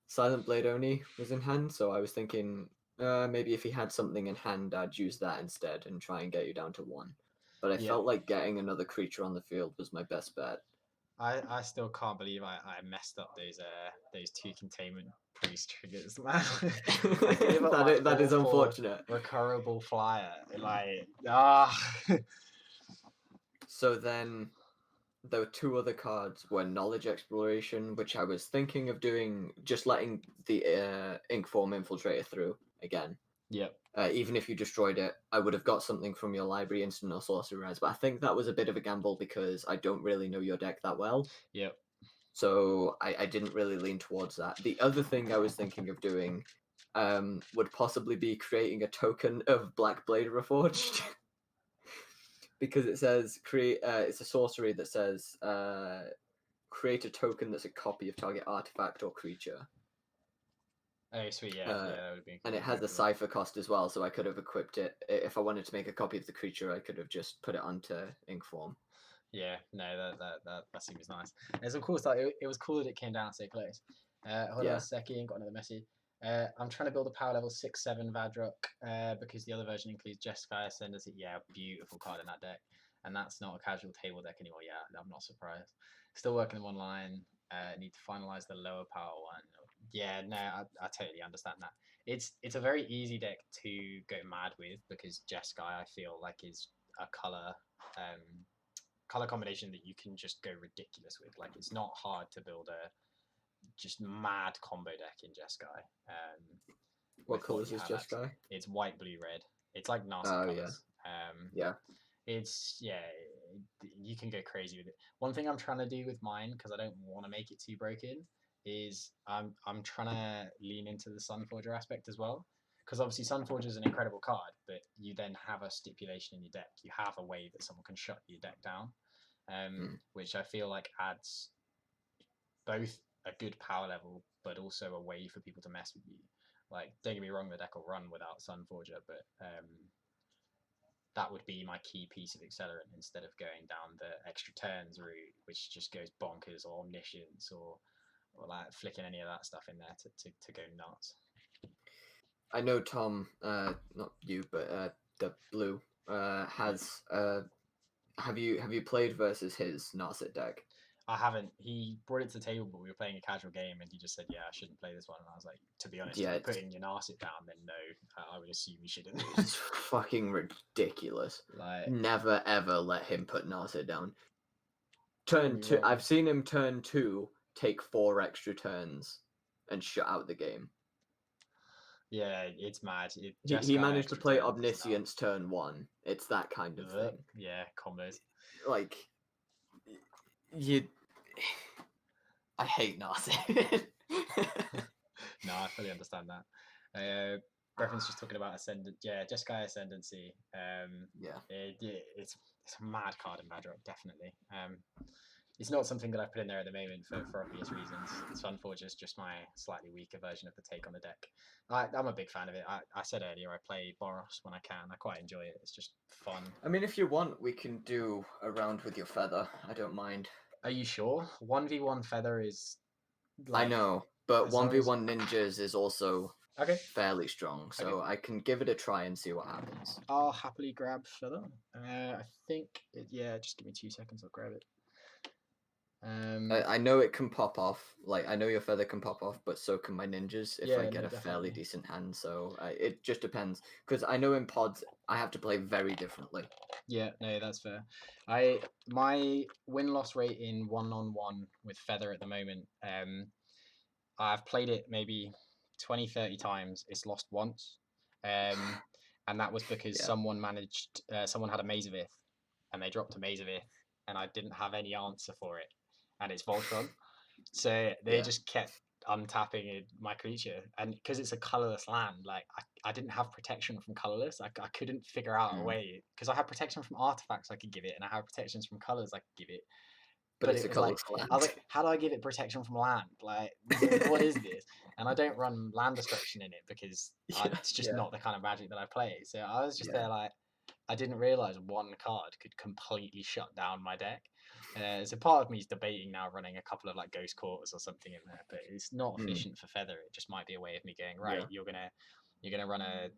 Silent Blade Oni was in hand, so I was thinking maybe if he had something in hand, I'd use that instead and try and get you down to 1. But I felt like getting another creature on the field was my best bet. I still can't believe I messed up those 2 containment priest triggers, man. that is unfortunate. Recurable flyer, So then there were 2 other cards were Knowledge Exploration, which I was thinking of doing, just letting the Inkform Infiltrator through again. Yep. Even if you destroyed it, I would have got something from your library, instant or sorcery rise. But I think that was a bit of a gamble because I don't really know your deck that well. Yep. So I didn't really lean towards that. The other thing I was thinking of doing would possibly be creating a token of Black Blade Reforged. Because it says it's a sorcery that says create a token that's a copy of target artifact or creature. Oh, sweet, yeah, that would be. And it has a cipher cost as well, so I could have equipped it. If I wanted to make a copy of the creature, I could have just put it onto Inkform. Yeah, no, that seems nice. It's of course it was cool that it came down so close. Hold on a second, got another message. I'm trying to build a power level 6/7 Vadrok because the other version includes Jeskai Ascendancy. Yeah, beautiful card in that deck, and that's not a casual table deck anymore. Yeah, I'm not surprised. Still working in 1 line. Need to finalize the lower power one. Yeah, no, I totally understand that. It's a very easy deck to go mad with because Jeskai I feel like is a color combination that you can just go ridiculous with. Like it's not hard to build a just mad combo deck in Jeskai. What colours is Jeskai? It's white, blue, red. It's like nasty colours. Yeah. It's you can go crazy with it. One thing I'm trying to do with mine, because I don't want to make it too broken, is I'm trying to lean into the Sunforger aspect as well. Because obviously Sunforger is an incredible card, but you then have a stipulation in your deck. You have a way that someone can shut your deck down, which I feel like adds both a good power level, but also a way for people to mess with you. Like, don't get me wrong, the deck will run without Sunforger, but that would be my key piece of accelerant instead of going down the extra turns route, which just goes bonkers, or omniscience, or like flicking any of that stuff in there to go nuts. I know Tom, not you, but the blue has. Have you played versus his Narset deck? I haven't. He brought it to the table, but we were playing a casual game, and he just said, "Yeah, I shouldn't play this one." And I was like, "To be honest, if you're putting your Narset down, then no, I would assume you shouldn't." It's fucking ridiculous. Like, never ever let him put Narset down. Turn 2. I've seen him turn 2 take 4 extra turns and shut out the game. Yeah, it's mad. He managed to play Omniscience turn 1. It's that kind of thing. Yeah, combos. Like, I hate Narset. No, I fully understand that. Breffen's just talking about Ascendant. Yeah, Jeskai Ascendancy. It's a mad card in Vadrok, definitely. It's not something that I've put in there at the moment for obvious reasons. Sunforger is just my slightly weaker version of the take on the deck. I'm a big fan of it. I said earlier I play Boros when I can. I quite enjoy it. It's just fun. I mean, if you want, we can do a round with your feather. I don't mind. Are you sure? 1v1 feather is... I know, but 1v1 ninjas is also fairly strong, so I can give it a try and see what happens. I'll happily grab feather. I think... just give me 2 seconds, I'll grab it. I know it can pop off. Like, I know your feather can pop off, but so can my ninjas if I get a fairly decent hand. So it just depends. Because I know in pods, I have to play very differently. Yeah, no, that's fair. My win-loss rate in 1-on-1 with feather at the moment, I've played it maybe 20, 30 times. It's lost once. And that was because someone had a Mazavith, and they dropped a Mazavith, and I didn't have any answer for it, and it's Voltron. So they just kept untapping my creature, and because it's a colorless land, like I didn't have protection from colorless. I couldn't figure out a way, because I had protection from artifacts I could give it, and I had protections from colors I could give it. But it was like, I was like, how do I give it protection from land? Like, what is this? And I don't run land destruction in it because it's just not the kind of Magic that I play. So I was just there like, I didn't realize one card could completely shut down my deck. So part of me is debating now running a couple of like Ghost Quarters or something in there, but it's not efficient for feather. It just might be a way of me going, right, you're gonna run a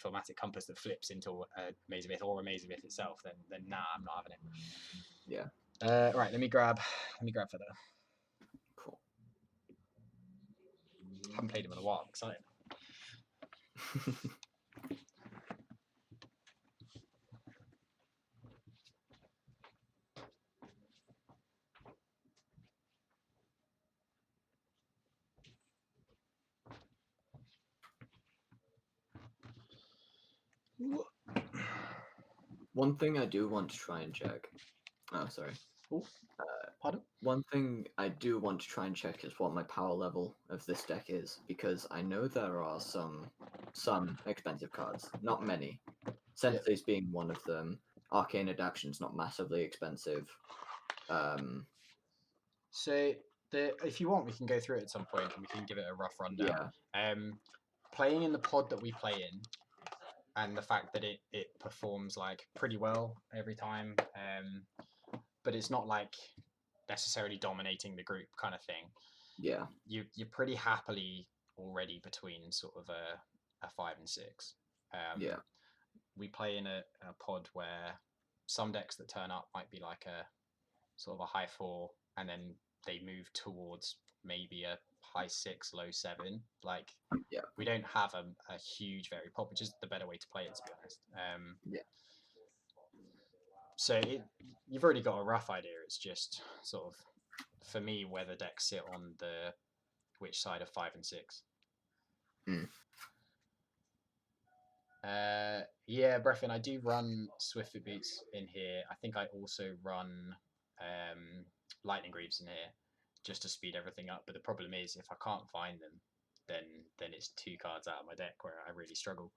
Thaumatic Compass that flips into a Mazavith or a Mazavith itself, then nah, I'm not having it. Yeah. Right, let me grab feather. Cool. Haven't played him in a while. I'm excited. One thing I do want to try and check. Oh, sorry. Pardon? One thing I do want to try and check is what my power level of this deck is, because I know there are some expensive cards, not many. Sensei's being one of them. Arcane Adaption's not massively expensive. So if you want, we can go through it at some point and we can give it a rough rundown. Yeah. Playing in the pod that we play in, and the fact that it performs like pretty well every time, but it's not like necessarily dominating the group kind of thing. Yeah. You're pretty happily already between sort of a 5 and 6. Yeah. We play in a pod where some decks that turn up might be like a sort of a high 4, and then they move towards maybe a high 6, low 7. Like, we don't have a huge vary pop, which is the better way to play it, to be honest. So you've already got a rough idea. It's just sort of, for me, where the decks sit on which side of 5 and 6. Yeah, Breffin, I do run Swiftfoot Boots in here. I think I also run Lightning Greaves in here, just to speed everything up. But the problem is, if I can't find them, then it's 2 cards out of my deck where I really struggle.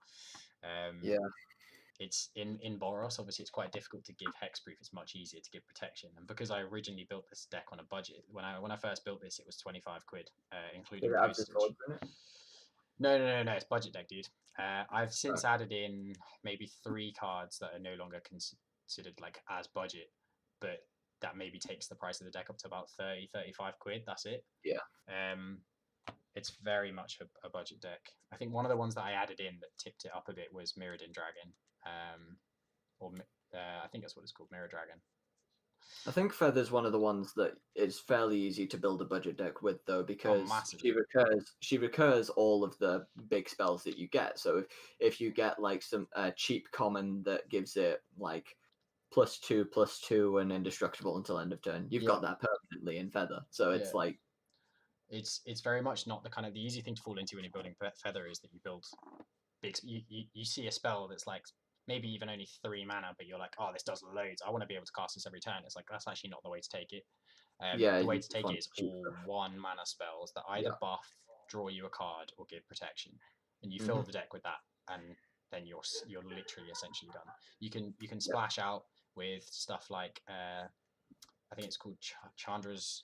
It's in Boros. Obviously, it's quite difficult to give hexproof. It's much easier to give protection. And because I originally built this deck on a budget, when I first built this, it was 25 quid, including postage. No, it's budget deck, dude. I've since added in maybe 3 cards that are no longer considered like as budget, but that maybe takes the price of the deck up to about 30, 35 quid. That's it. Yeah. It's very much a budget deck. I think one of the ones that I added in that tipped it up a bit was Mirrodin Dragon. I think that's what it's called, Mirror Dragon. I think Feather's one of the ones that is fairly easy to build a budget deck with, though, because she recurs all of the big spells that you get. So if you get like some cheap common that gives it like +2/+2 and indestructible until end of turn, you've got that permanently in Feather. So it's like it's very much not the easy thing to fall into when you're building Feather is that you build big. You see a spell that's like maybe even only 3 mana, but you're like, oh, this does loads. I want to be able to cast this every turn. It's like, that's actually not the way to take it. The way to take it is all 1 mana spells that either buff, draw you a card, or give protection, and you fill the deck with that, and then you're literally essentially done. You can splash out with stuff like I think it's called Chandra's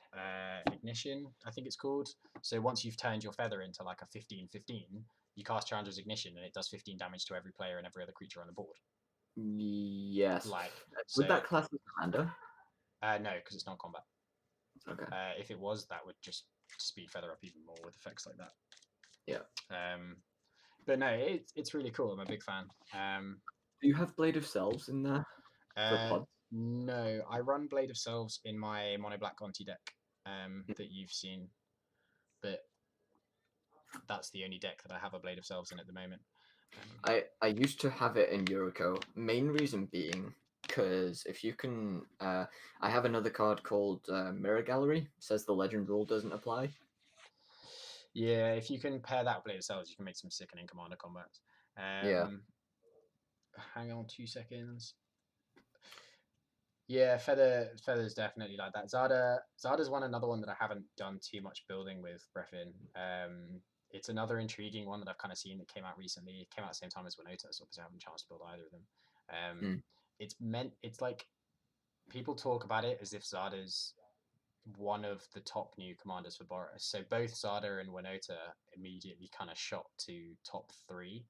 Ignition. I think it's called. So once you've turned your Feather into like a 15/15, you cast Chandra's Ignition, and it does 15 damage to every player and every other creature on the board. Yes. Would that class as commander? No, because it's not combat. Okay. If it was, that would just speed Feather up even more with effects like that. Yeah. But no, it's really cool. I'm a big fan. Do you have Blade of Selves in there? No, I run Blade of Selves in my Mono Black Conti deck. that you've seen, but that's the only deck that I have a Blade of Selves in at the moment. I used to have it in Yuriko. Main reason being because if you can, I have another card called Mirror Gallery. It says the legend rule doesn't apply. Yeah, if you can pair that with Blade of Selves, you can make some sickening commander combats. Yeah. Hang on 2 seconds. Yeah, Feather's definitely like that. Zada's another one that I haven't done too much building with Breffin. It's another intriguing one that I've kind of seen that came out recently. It came out at the same time as Winota, so obviously I haven't a chance to build either of them. It's like people talk about it as if Zada's one of the top new commanders for Boros. So both Zada and Winota immediately kind of shot to top 3.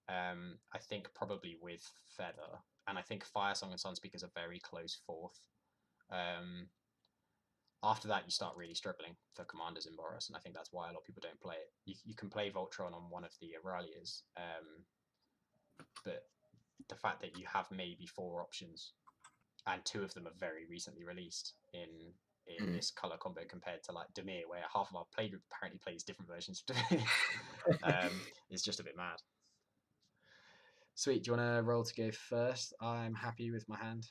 I think probably with Feather, and I think Firesong and Sunspeak is a very close 4th. After that, you start really struggling for commanders in Boros, and I think that's why a lot of people don't play it. You can play Voltron on one of the Aurelias, but the fact that you have maybe 4 options, and 2 of them are very recently released in this color combo compared to like Dimir, where half of our play group apparently plays different versions of Dimir. It's just a bit mad. Sweet, do you want to roll to go first? I'm happy with my hand.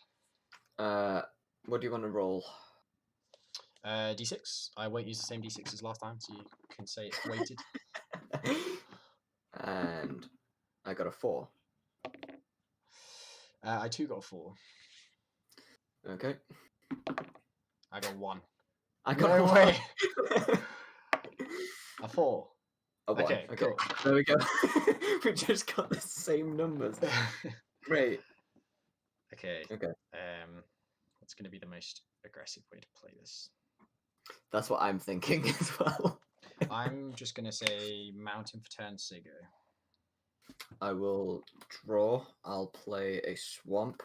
What do you want to roll? D6. I won't use the same D6 as last time, so you can say it's weighted. And I got a 4. I too got a 4. Okay. I got 1. I got no a way. A 4. A 1. Okay, cool. There we go. We just got the same numbers. Great. Okay. Okay. What's going to be the most aggressive way to play this? That's what I'm thinking as well. I'm just going to say Mountain for turn, Sigo. I will draw. I'll play a Swamp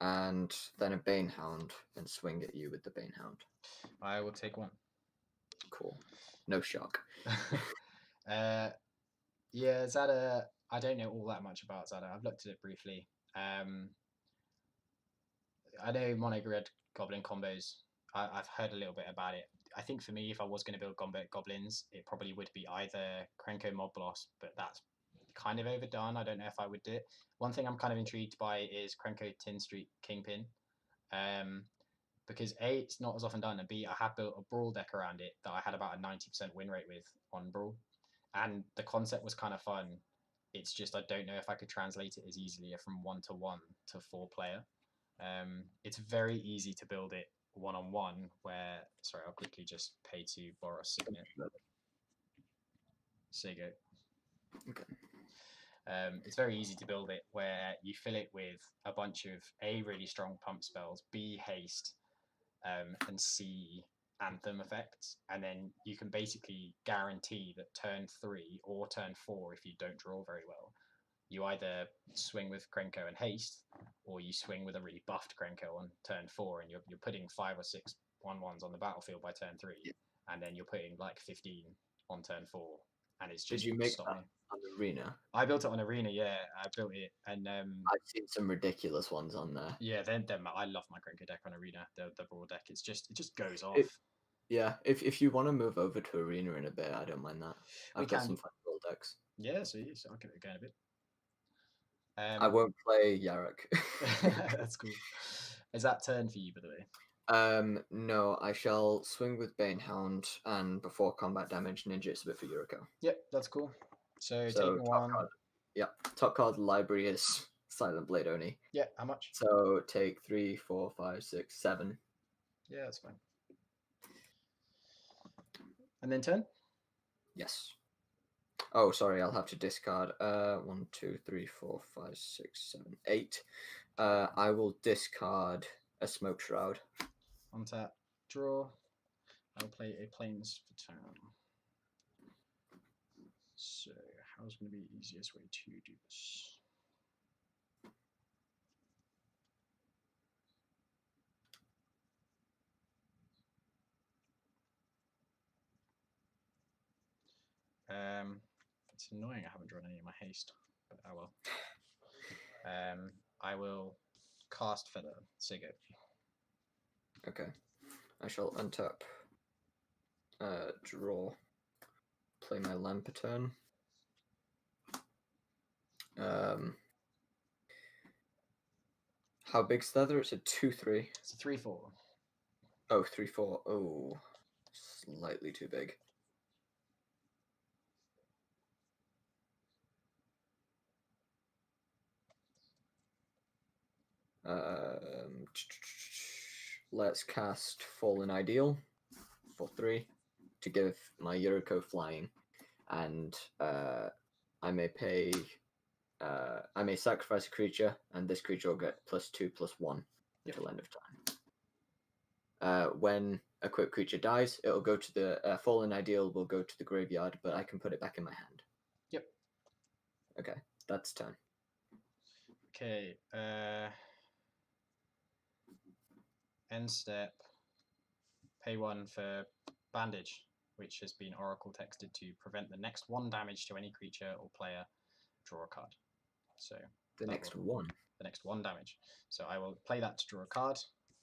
and then a Banehound and swing at you with the Banehound. I will take 1. Cool. No shock. Yeah, Zada, I don't know all that much about Zada. I've looked at it briefly. I know Mono Red Goblin combos. I've heard a little bit about it. I think for me, if I was going to build Goblins, it probably would be either Krenko Mob Blast, but that's kind of overdone. I don't know if I would do it. One thing I'm kind of intrigued by is Krenko Tin Street Kingpin. Because A, it's not as often done, and B, I have built a Brawl deck around it that I had about a 90% win rate with on Brawl. And the concept was kind of fun. It's just I don't know if I could translate it as easily from 1-to-1 to 4-player. It's very easy to build it 1-on-1 where, sorry, I'll quickly just pay to Boros Signet. Sigo. Okay. It's very easy to build it where you fill it with a bunch of A, really strong pump spells, B, haste, and C, anthem effects, and then you can basically guarantee that turn 3 or turn 4, if you don't draw very well, you either swing with Krenko and haste, or you swing with a really buffed Krenko on turn 4, and you're putting 5 or 6 1/1s on the battlefield by turn 3, and then you're putting like 15 on turn 4, and it's just. Did you make that on Arena? I built it on Arena, yeah. I built it, and I've seen some ridiculous ones on there. Yeah, then I love my Krenko deck on Arena. The Brawl deck, it just goes off. If you want to move over to Arena in a bit, I don't mind that. I've got some fun Brawl decks. Yeah, so I'll give it a go in a bit. I won't play Yarok. That's cool. Is that turn for you, by the way? No, I shall swing with Banehound, and before combat damage, Ninjutsu bit for Yuriko. Yep, that's cool. So taking 1. Top card library is Silent Blade Oni. Yeah, how much? So take 3, 4, 5, 6, 7. Yeah, that's fine. And then turn? Yes. Oh, sorry, I'll have to discard 1, 2, 3, 4, 5, 6, 7, 8. I will discard a Smoke Shroud. On tap, draw. I'll play a Plains for turn. So, how's going to be the easiest way to do this? It's annoying I haven't drawn any of my haste, but oh well. I will cast Feather, Sigo. Okay. I shall untap Draw. Play my land per turn. How big's the other? It's a 2/3. It's a 3/4. Oh, 3/4. Oh, slightly too big. Let's cast Fallen Ideal for 3 to give my Yuriko flying, and I may pay. I may sacrifice a creature, and this creature will get +2/+1 until end of time. When a equipped creature dies, it'll go to the Fallen Ideal will go to the graveyard, but I can put it back in my hand. Yep. Okay, that's turn. Okay. End step. Pay 1 for Bandage, which has been Oracle texted to prevent the next 1 damage to any creature or player. Draw a card. So the next 1. The next 1 damage. So I will play that to draw a card,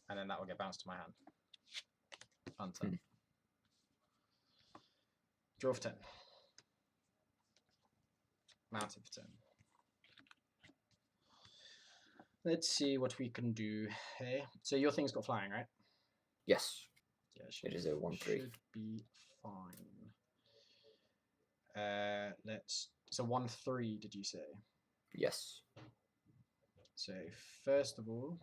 and then that will get bounced to my hand. Untap. Draw for 10. Mounted for 10. Let's see what we can do here. So your thing's got flying, right? Yes. Yeah, it is a 1/3. Should be fine. It's a 1/3, did you say? Yes. So first of all,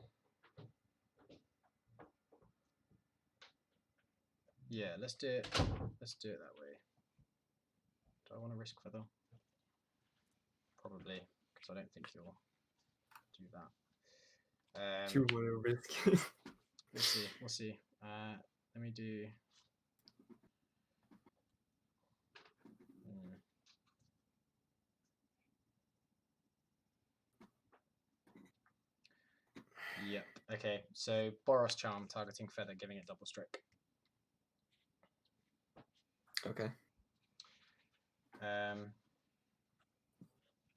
yeah, let's do it that way. Do I want to risk feather? Probably, because I don't think you'll do that. Do you want to risk? We'll see. Let me do. Yep. Okay. So Boros Charm, targeting feather, giving it double strike. Okay.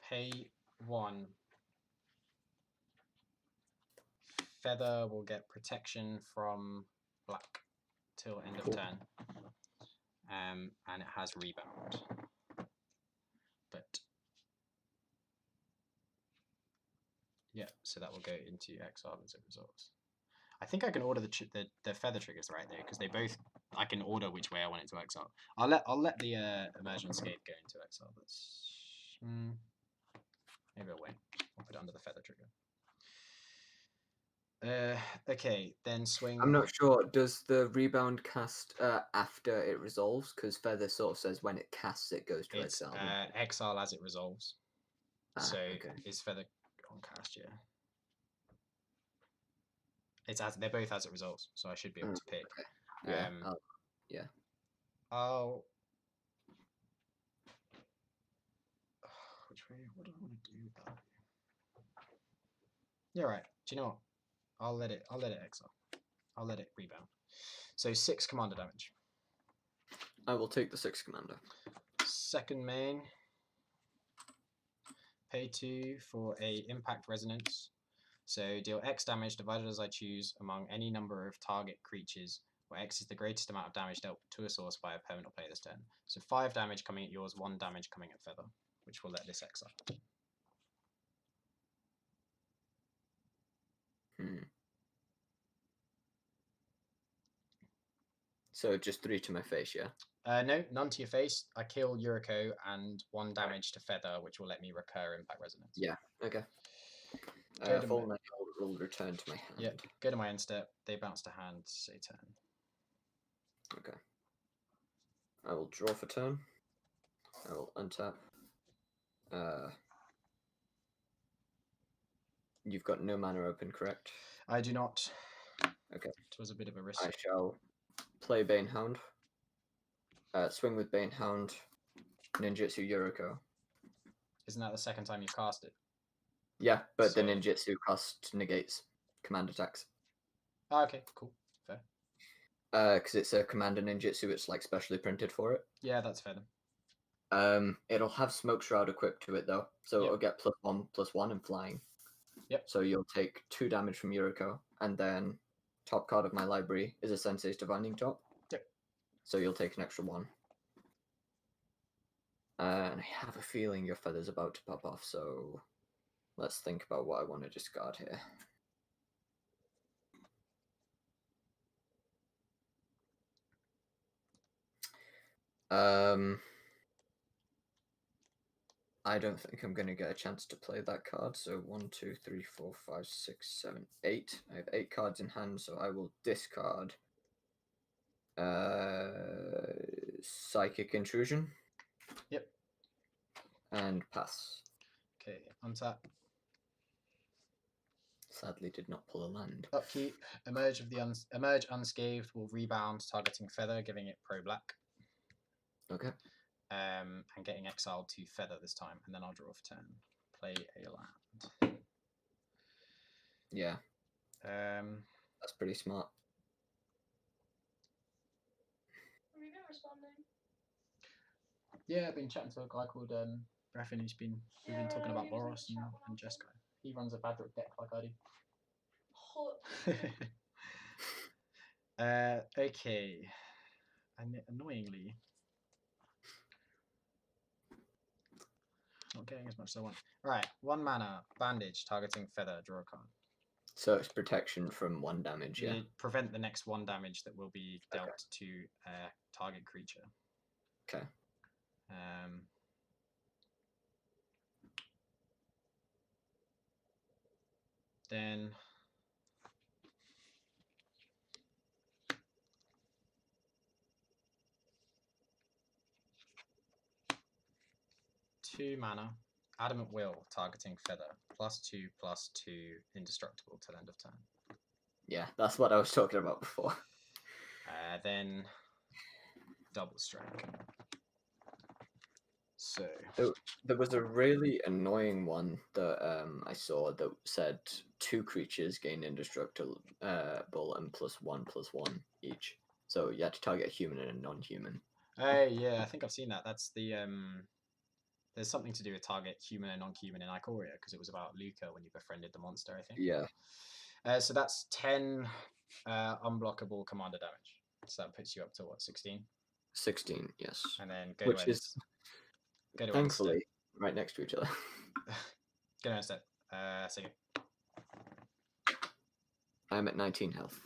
Pay 1. Feather will get protection from black till end of turn. And it has rebound. But yeah, so that will go into exile as a result. I think I can order the feather triggers right there, because they both, I can order which way I want it to exile. I'll let the immersion scape go into exile. That's maybe I'll wait. I'll put it under the feather trigger. Okay, then swing. I'm not sure. Does the rebound cast after it resolves? Because feather sort of says when it casts, it goes to exile. Exile as it resolves. So okay. is feather on cast? Yeah. It's as they're both as it resolves, so I should be able to pick. Okay. Yeah. Yeah. Oh. Which way? What do I want to do with that? You're right. Do you know what? I'll let it exile. I'll let it rebound. So 6 commander damage. I will take the 6 commander. Second main. Pay 2 for a impact resonance. So deal X damage divided as I choose among any number of target creatures, where X is the greatest amount of damage dealt to a source by a permanent or player this turn. So 5 damage coming at yours, 1 damage coming at feather, which will let this exile. So just 3 to my face, yeah? No, none to your face. I kill Yuriko and 1 damage to feather, which will let me recur impact resonance. Yeah, okay. Fallen Idol will return to my hand. Yeah, go to my end step. They bounce to hand, say turn. Okay. I will draw for turn. I will untap. You've got no mana open, correct? I do not. Okay. It was a bit of a risk. I shall play Banehound. Swing with Banehound. Ninjutsu Yuriko. Isn't that the second time you've cast it? Yeah, but the ninjutsu cost negates command attacks. Oh, okay, cool. Fair. Because it's a commander ninjutsu, it's like specially printed for it. Yeah, that's fair then. It'll have Smoke Shroud equipped to it though, so it'll get +1/+1 and flying. Yep. So you'll take 2 damage from Yuriko, and then top card of my library is a Sensei's Divining Top. Yep. So you'll take an extra 1. And I have a feeling your feather's about to pop off, so let's think about what I want to discard here. I don't think I'm going to get a chance to play that card, so 1, 2, 3, 4, 5, 6, 7, 8. I have 8 cards in hand, so I will discard Psychic Intrusion. Yep. And pass. Okay, untap. Sadly did not pull a land. Upkeep. Emerge unscathed will rebound, targeting feather, giving it pro black. Okay. And getting exiled to feather this time, and then I'll draw for turn. Play a land. Yeah. That's pretty smart. Have you been responding? Yeah, I've been chatting to a guy called Breffen who's been we've been talking about Boros and Jessica. He runs a Badrick deck like I do. Okay. And annoyingly, not getting as much as I want. Right, 1 mana, bandage, targeting feather, draw a card. So it's protection from 1 damage, yeah. Prevent the next 1 damage that will be dealt to target creature. Okay. Then 2 mana, Adamant Will, targeting feather, +2/+2, indestructible till end of turn. Yeah, that's what I was talking about before. Then double strike. So there was a really annoying one that I saw that said 2 creatures gain indestructible and +1/+1 each. So you had to target a human and a non-human. Yeah, I think I've seen that. That's the there's something to do with target human and non-human in Ikoria, because it was about Luca when you befriended the monster, I think. Yeah. So that's 10 unblockable commander damage. So that puts you up to what, 16? 16, yes. And then go Which to is go to thankfully right next to each other. Go to end step. Sing it. I'm at 19 health.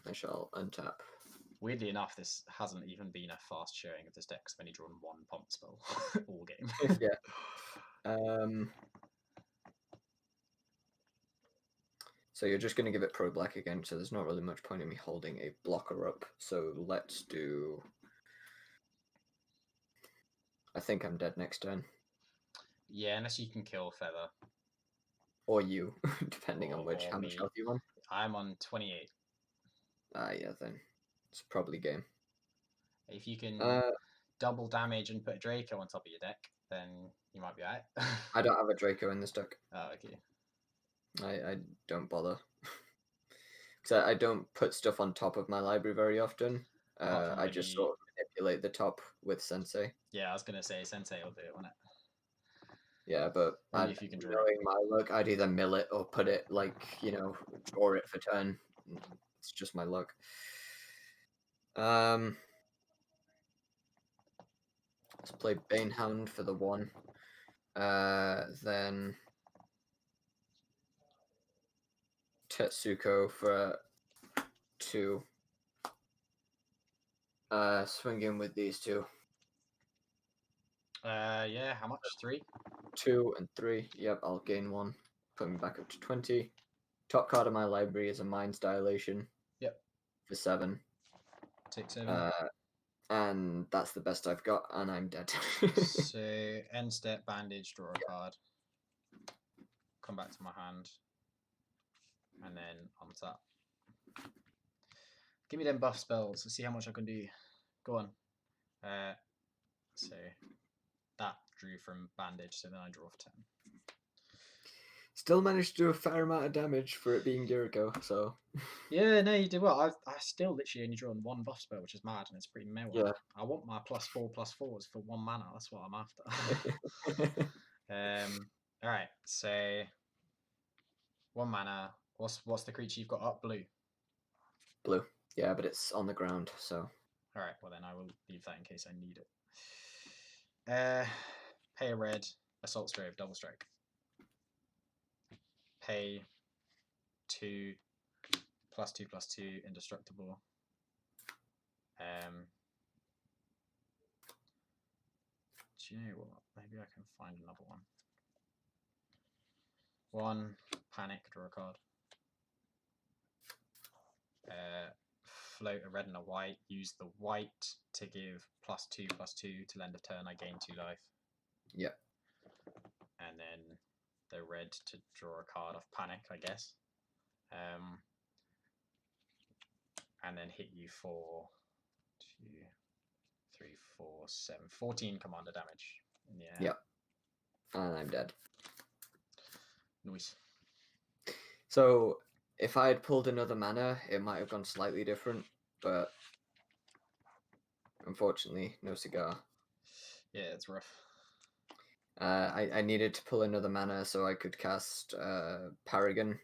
I shall untap. Weirdly enough, this hasn't even been a fast showing of this deck, because I've only drawn 1 pump spell all game. Yeah. So you're just going to give it pro black again, so there's not really much point in me holding a blocker up. So let's do... I think I'm dead next turn. Yeah, unless you can kill feather. Or you, depending on how much health you want. I'm on 28. Yeah, then it's probably game. If you can double damage and put a Draco on top of your deck, then you might be alright. I don't have a Draco in this deck. Oh, okay. I don't bother. Because I don't put stuff on top of my library very often. I just sort of manipulate the top with Sensei. Yeah, I was going to say Sensei will do it, won't it? Yeah, but if you can draw knowing my luck, I'd either mill it or put it, like, you know, draw it for turn. It's just my luck. Let's play Banehound for the 1. Then Tetsuko for 2. Swinging with these 2. Yeah, how much? 3? 2 and 3. Yep, I'll gain 1. Put me back up to 20. Top card of my library is a Mind's Dilation. Yep. For 7. Take 7. And that's the best I've got, and I'm dead. So, end step, bandage, draw a card. Come back to my hand. And then untap. Give me them buff spells. Let's see how much I can do. Go on. So, that drew from bandage, so then I draw for 10. Still managed to do a fair amount of damage for it being Yuriko, so... Yeah, no, you did well. I still literally only drawn 1 buff spell, which is mad, and it's pretty meh. Yeah. I want my +4/+4s for 1 mana. That's what I'm after. Alright, so... 1 mana. What's the creature you've got up? Blue. Blue. Yeah, but it's on the ground, so. All right. Well, then I will leave that in case I need it. Pay a red. Assault Strave. Double strike. Pay 2 +2/+2 indestructible. Do you know what? Maybe I can find another one. 1 panic, draw a card. Float a red and a white. Use the white to give +2/+2 till end of turn. I gain 2 life. Yep. And then the red to draw a card off panic, I guess. And then hit you for 2, 3, 4, 7, 14 commander damage in the air. Yep. And I'm dead. Nice. So if I had pulled another mana, it might have gone slightly different, but unfortunately, no cigar. Yeah, it's rough. I needed to pull another mana so I could cast Paragon.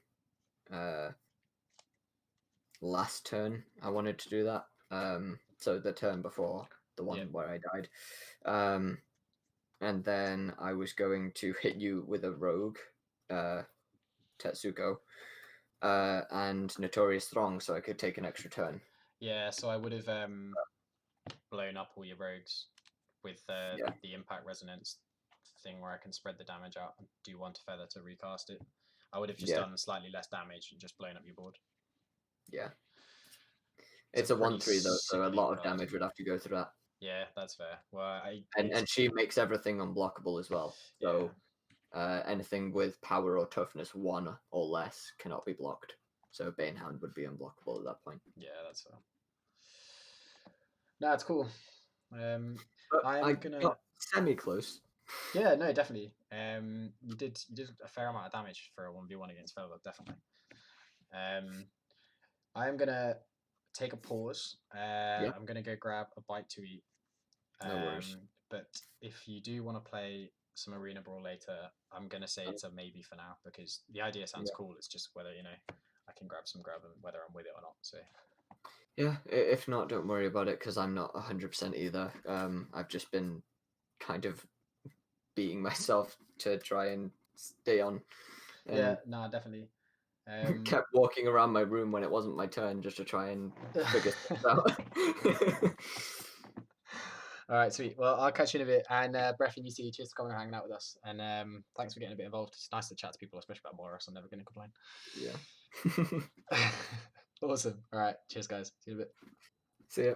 Last turn, I wanted to do that. So the turn before the one where I died. And then I was going to hit you with a rogue, Tetsuko, and Notorious Throng, so I could take an extra turn. Yeah, so I would have blown up all your rogues with the impact resonance thing where I can spread the damage out and do 1 to feather to recast it. I would have just done slightly less damage and just blown up your board. Yeah. It's a 1/3 though, so a lot of damage would have to go through that. Yeah, that's fair. Well, and she makes everything unblockable as well. So anything with power or toughness 1 or less cannot be blocked. So Banehound would be unblockable at that point. Yeah, that's fair. No, it's cool. I got semi-close. Yeah, no, definitely. You did a fair amount of damage for a 1v1 against Fellow, definitely. I am gonna take a pause. I'm gonna go grab a bite to eat. No worries. But if you do want to play some Arena Brawl later, I'm gonna say it's a maybe for now because the idea sounds cool. It's just whether I can grab and whether I'm with it or not. So. Yeah, if not, don't worry about it because I'm not 100% either. I've just been kind of beating myself to try and stay on. Yeah, no, definitely. Kept walking around my room when it wasn't my turn just to try and figure stuff out. All right, sweet. Well, I'll catch you in a bit. And Bref and UC, cheers for coming and hanging out with us. And thanks for getting a bit involved. It's nice to chat to people, especially about Boros. I'm never going to complain. Yeah. Awesome. All right. Cheers, guys. See you in a bit. See ya.